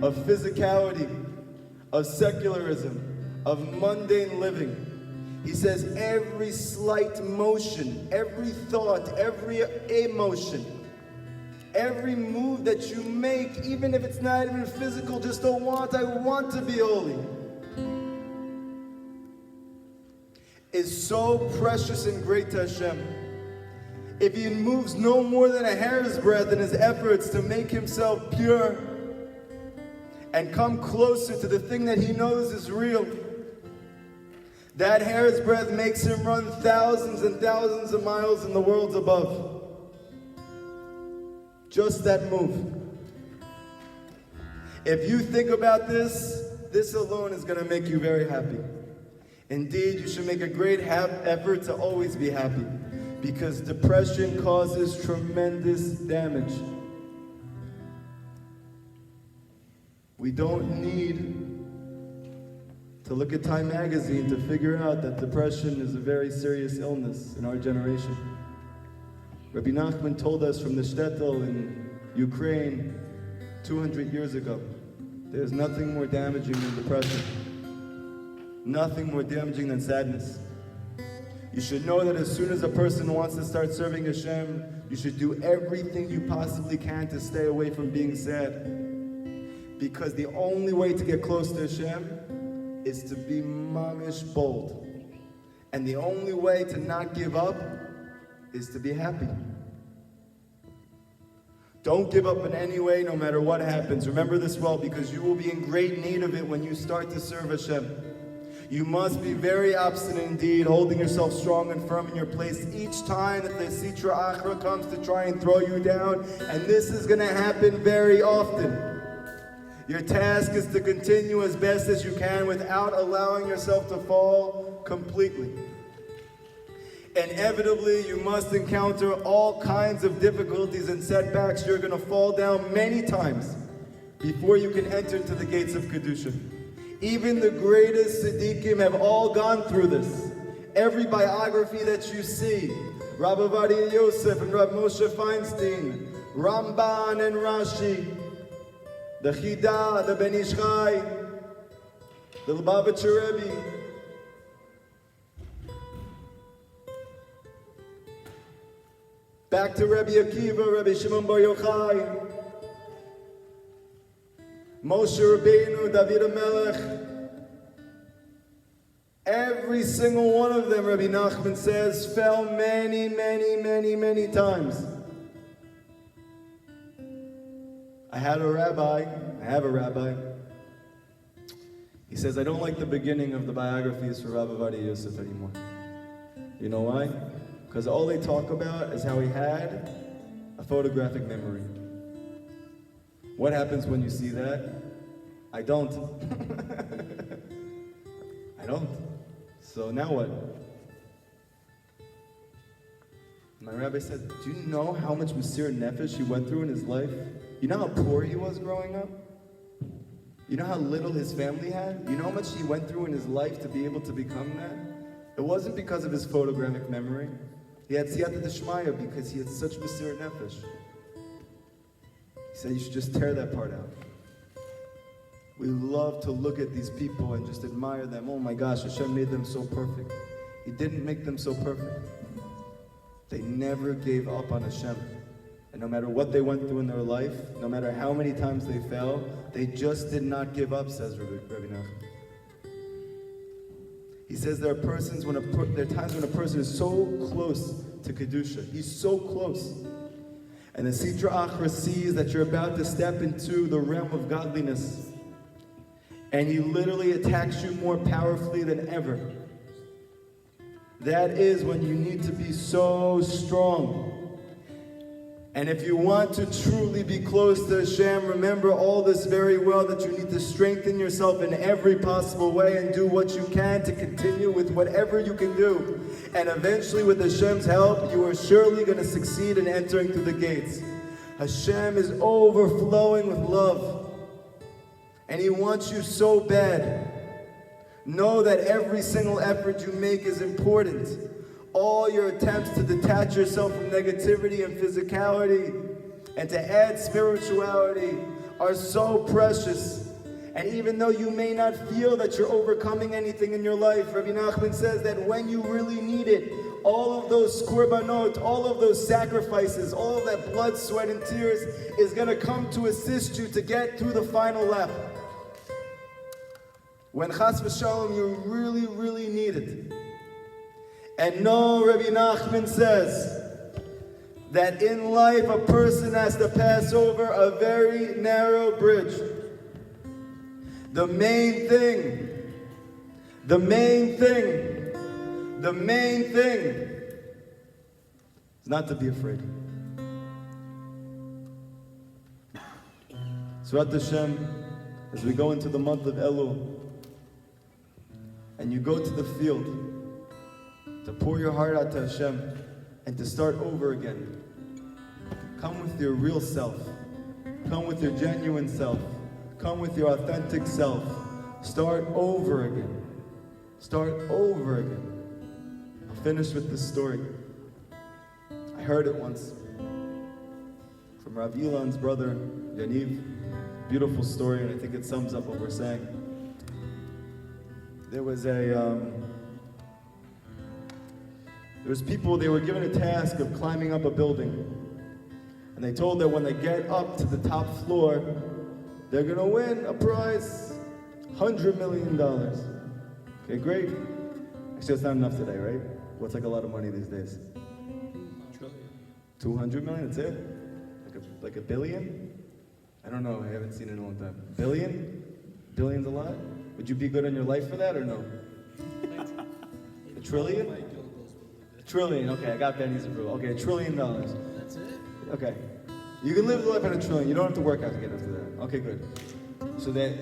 of physicality, of secularism, of mundane living, he says every slight motion, every thought, every emotion, every move that you make, even if it's not even physical, just I want to be holy, is so precious and great to Hashem. If he moves no more than a hair's breadth in his efforts to make himself pure and come closer to the thing that he knows is real, that hair's breadth makes him run thousands and thousands of miles in the worlds above. Just that move. If you think about this, this alone is going to make you very happy. Indeed, you should make a great effort to always be happy, because depression causes tremendous damage. We don't need to look at Time magazine to figure out that depression is a very serious illness in our generation. Rabbi Nachman told us from the shtetl in Ukraine 200 years ago, there's nothing more damaging than depression. Nothing more damaging than sadness. You should know that as soon as a person wants to start serving Hashem, you should do everything you possibly can to stay away from being sad. Because the only way to get close to Hashem is to be mamish bold. And the only way to not give up is to be happy. Don't give up in any way, no matter what happens. Remember this well, because you will be in great need of it when you start to serve Hashem. You must be very obstinate indeed, holding yourself strong and firm in your place each time that the Sitra Achra comes to try and throw you down. And this is going to happen very often. Your task is to continue as best as you can without allowing yourself to fall completely. Inevitably, you must encounter all kinds of difficulties and setbacks. You're going to fall down many times before you can enter into the gates of Kedusha. Even the greatest Siddiqim have all gone through this. Every biography that you see, Rabbi Ovadia Yosef and Rabbi Moshe Feinstein, Ramban and Rashi, the Chida, the Ben Ish Chai, the Lubavitcher Rebbe, back to Rabbi Akiva, Rabbi Shimon Bar Yochai, Moshe Rabbeinu, David HaMelech. Every single one of them, Rabbi Nachman says, fell many, many, many, many times. I have a rabbi. He says, I don't like the beginning of the biographies for Rabbi Ovadia Yosef anymore. You know why? Because all they talk about is how he had a photographic memory. What happens when you see that? I don't. I don't. So now what? My rabbi said, do you know how much Mesir Nefesh he went through in his life? You know how poor he was growing up? You know how little his family had? You know how much he went through in his life to be able to become that? It wasn't because of his photographic memory. He had siyata d'shmaya because he had such Mesir Nefesh. He said you should just tear that part out. We love to look at these people and just admire them. Oh my gosh, Hashem made them so perfect. He didn't make them so perfect. They never gave up on Hashem. And no matter what they went through in their life, no matter how many times they fell, they just did not give up, says Rabbi Nachman. He says there are times when a person is so close to Kedusha. He's so close. And the Sitra Achra sees that you're about to step into the realm of godliness. And he literally attacks you more powerfully than ever. That is when you need to be so strong. And if you want to truly be close to Hashem, remember all this very well, that you need to strengthen yourself in every possible way and do what you can to continue with whatever you can do. And eventually, with Hashem's help, you are surely going to succeed in entering through the gates. Hashem is overflowing with love. And He wants you so bad. Know that every single effort you make is important. All your attempts to detach yourself from negativity and physicality and to add spirituality are so precious. And even though you may not feel that you're overcoming anything in your life, Rabbi Nachman says that when you really need it, all of those korbanot, all of those sacrifices, all of that blood, sweat, and tears is going to come to assist you to get through the final lap. When chas v'shalom you really, really need it. And no, Rabbi Nachman says that in life a person has to pass over a very narrow bridge. The main thing is not to be afraid. Surat Hashem, as we go into the month of Elul, and you go to the field to pour your heart out to Hashem and to start over again. Come with your real self. Come with your genuine self. Come with your authentic self. Start over again. Start over again. I'll finish with this story. I heard it once from Rav Ilan's brother, Yaniv. Beautiful story, and I think it sums up what we're saying. There was people, they were given a task of climbing up a building. And they told that when they get up to the top floor, they're gonna win a prize, $100 million. Okay, great. Actually, that's not enough today, right? What's like a lot of money these days? 200 million, that's it? Like a billion? I don't know, I haven't seen it in a long time. Billion? Billion's a lot? Would you be good on your life for that or no? A trillion? A trillion, okay, I got Benny's approval. Okay, $1 trillion. That's it? Okay. You can live the life on $1 trillion. You don't have to work out to get up to that. Okay, good. So that,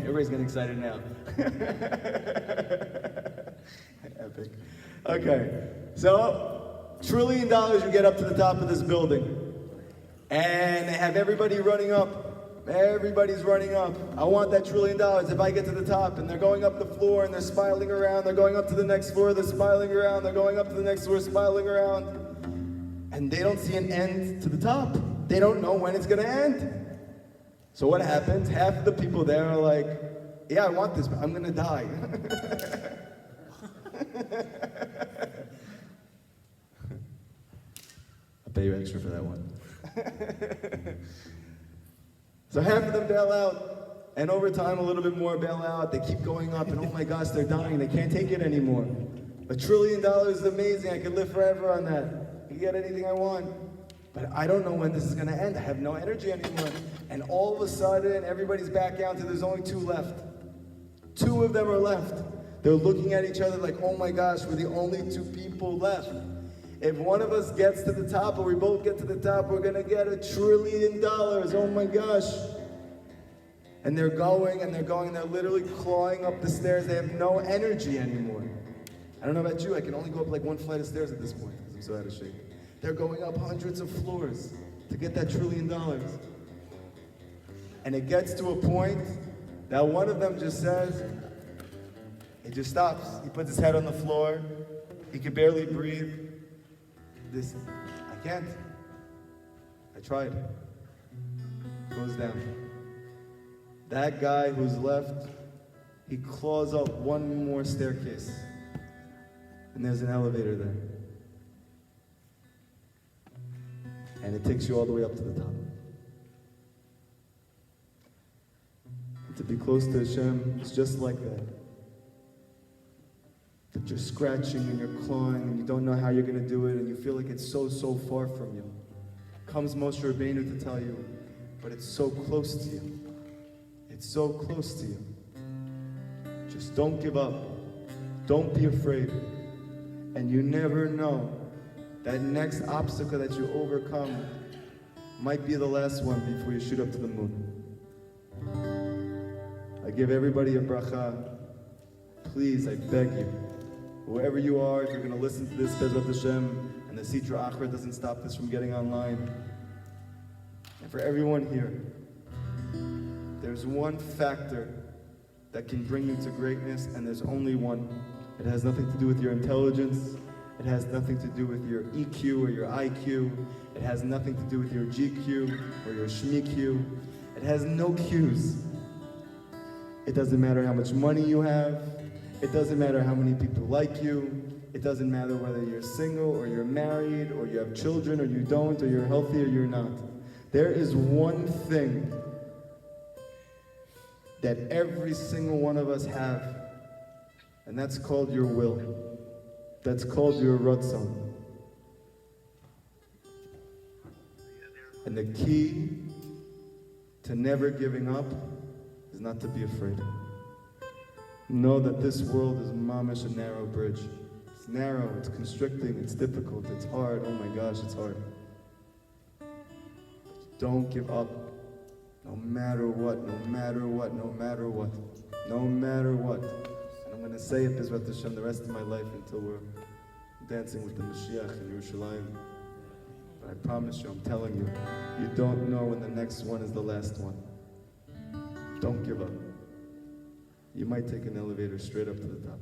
everybody's getting excited now. Epic. Okay, so $1 trillion you get up to the top of this building. And they have everybody running up. Everybody's running up. I want that $1 trillion if I get to the top. And they're going up the floor and they're spiraling around. They're going up to the next floor, they're spiraling around. They're going up to the next floor, spiraling around. And they don't see an end to the top. They don't know when it's gonna end. So what happens? Half of the people there are like, yeah, I want this, but I'm gonna die. I'll pay you extra for that one. So half of them bail out, and over time a little bit more bail out. They keep going up, and oh my gosh, they're dying. They can't take it anymore. $1 trillion is amazing. I could live forever on that. I can get anything I want. But I don't know when this is going to end. I have no energy anymore. And all of a sudden, everybody's back down to there's only 2 left. 2 of them are left. They're looking at each other like, oh my gosh, we're the only 2 people left. If one of us gets to the top, or we both get to the top, we're gonna get $1 trillion. Oh my gosh. And they're going, and they're going, they're literally clawing up the stairs. They have no energy anymore. I don't know about you, I can only go up like 1 flight of stairs at this point, because I'm so out of shape. They're going up hundreds of floors to get that $1 trillion. And it gets to a point that one of them just says, he just stops. He puts his head on the floor. He can barely breathe. I can't. I tried. Goes down. That guy who's left, he claws up one more staircase. And there's an elevator there. And it takes you all the way up to the top. And to be close to Hashem, it's just like that. That you're scratching and you're clawing and you don't know how you're going to do it and you feel like it's so far from you. Comes Moshe Rabbeinu to tell you, but it's so close to you. It's so close to you. Just don't give up. Don't be afraid. And you never know, that next obstacle that you overcome might be the last one before you shoot up to the moon. I give everybody a bracha. Please, I beg you, whoever you are, if you're going to listen to this, Bezrat Hashem, and the Sitra Achra doesn't stop this from getting online. And for everyone here, there's one factor that can bring you to greatness, and there's only one. It has nothing to do with your intelligence. It has nothing to do with your EQ or your IQ. It has nothing to do with your GQ or your SHMEQ. It has no cues. It doesn't matter how much money you have. It doesn't matter how many people like you. It doesn't matter whether you're single or you're married or you have children or you don't or you're healthy or you're not. There is one thing that every single one of us have, and that's called your will. That's called your ratzon. And the key to never giving up is not to be afraid. Know that this world is mamish a narrow bridge. It's narrow, it's constricting, it's difficult, it's hard. Oh my gosh, it's hard. Don't give up. No matter what, no matter what, no matter what, no matter what. And I'm going to say it, Bezrat Hashem, the rest of my life until we're dancing with the Mashiach in Yerushalayim. But I promise you, I'm telling you, you don't know when the next one is the last one. Don't give up. You might take an elevator straight up to the top.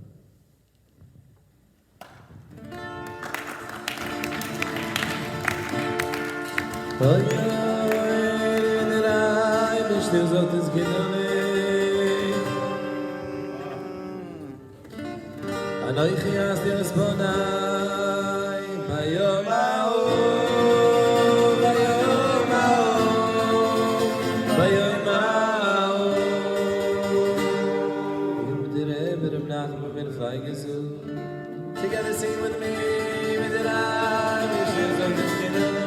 Anoichi asdi responai Bayom ha'o Bayom ha'o Bayom ha'o Yom direh b'rem nachma ben chaygezu Together sing with me V'dirai V'shizot v'shkinani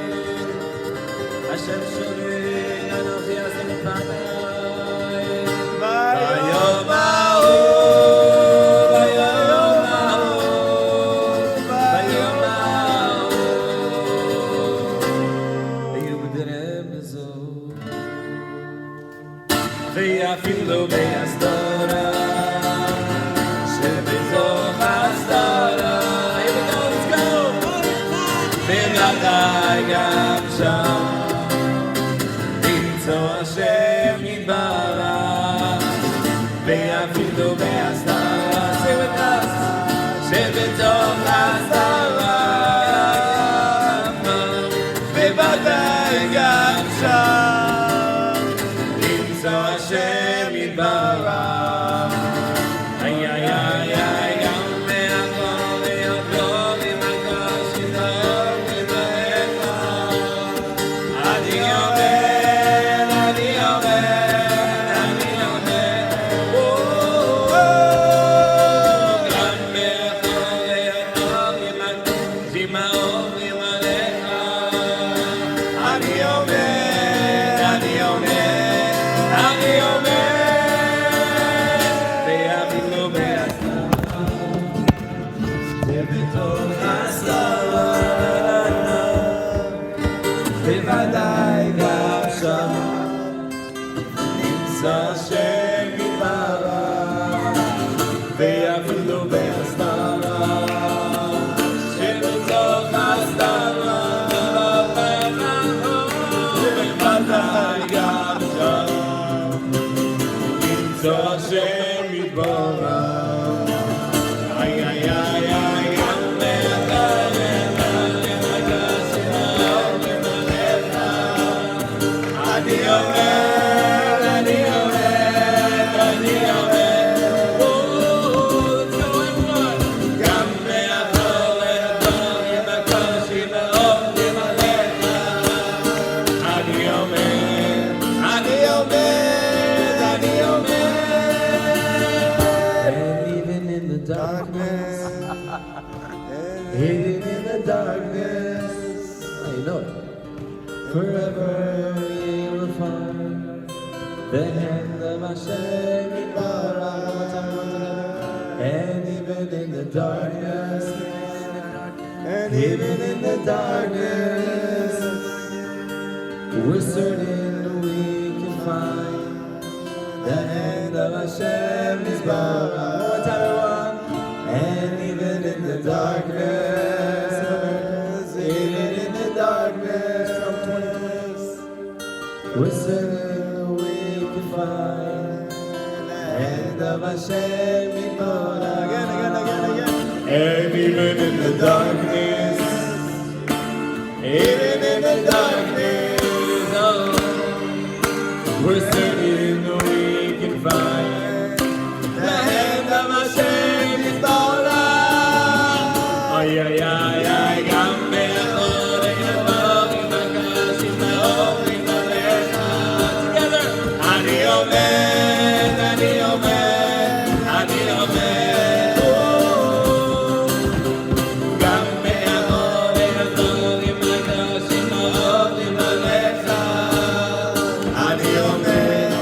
Hashem shorin Anoichi asdi responai Bayom ha'o Ve'afilu ve'asdara Shebezov asdara Here we go, let's go! Ve'vadai gam sham Nimtzo Hashem yitbarach Ve'afilu ve'asdara Say with us Shebezov asdara Ve'vadai gam sham Hashem yitbarach Ay ay ay ay Gam me'akol ve'akol V'makash yitbarach v'ma'echa Adi yomer, adi yomer, adi yomer Gam me'akol ve'akol V'makash yitbarach v'ma'echa Adi yomer, adi yomer בוודאי גם שם נמצא השם יתברך ואפילו בהסתרה שבתוך ההסתרה בוודאי גם שם נמצא השם יתברך איי איי איי איי גם hidden in the darkness, I know it. Forever you will find the hand of Hashem Yitbarach. One more time, all together. And even in the darkness, and even in the darkness, we're certain we can find the hand of Hashem Yitbarach. One more time, everyone. And even in the darkness, even in the darkness, we're certain we can find the hand of Hashem Yitbarach. Again, again, again, again. And even in the darkness, even in the darkness, oh, we're certain we can find the hand of Hashem Yitbarach. Ay, ay, ay, ay, gam me'achol ve'yadbar v'makash yitbarach v'ma'alecha. Together. Ani omer, ani omer, ani omer. Gam me'achol ve'yadbar v'makash yitbarach v'ma'alecha. Ani omer.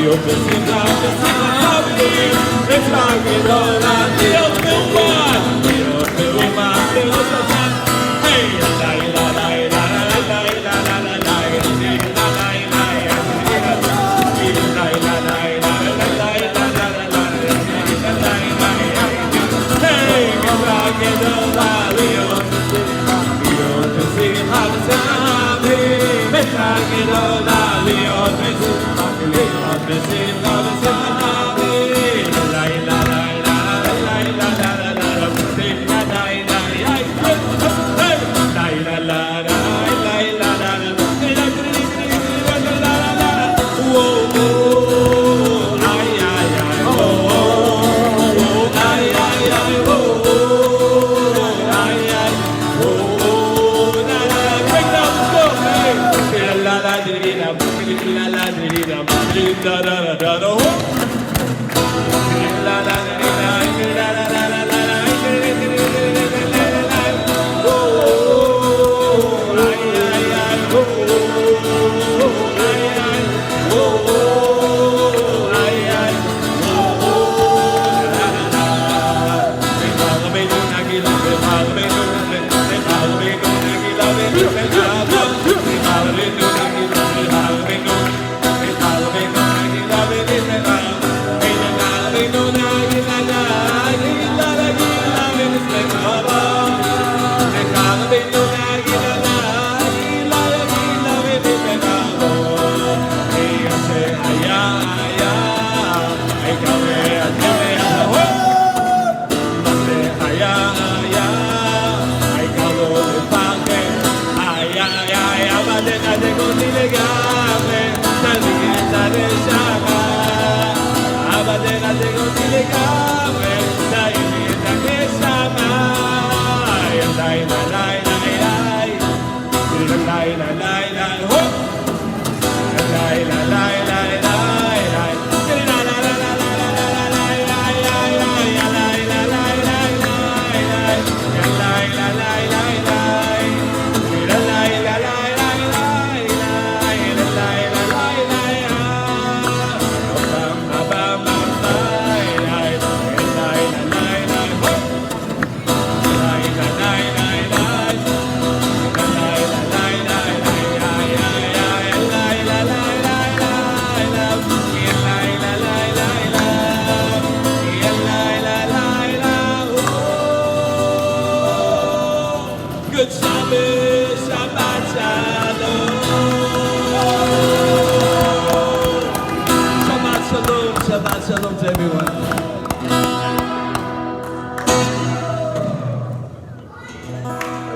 להיות בשמחה, בשמחה גדולים, אפשר גדולה, להיות מאומן, להיות מאומן, להיות חזק. היי, לילה, לילה, לילה, לילה, לילה,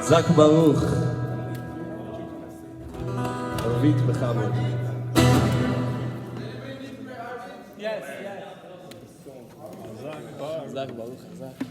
חזק ברוך. ערבית בכבוד. חזק ברוך, חזק.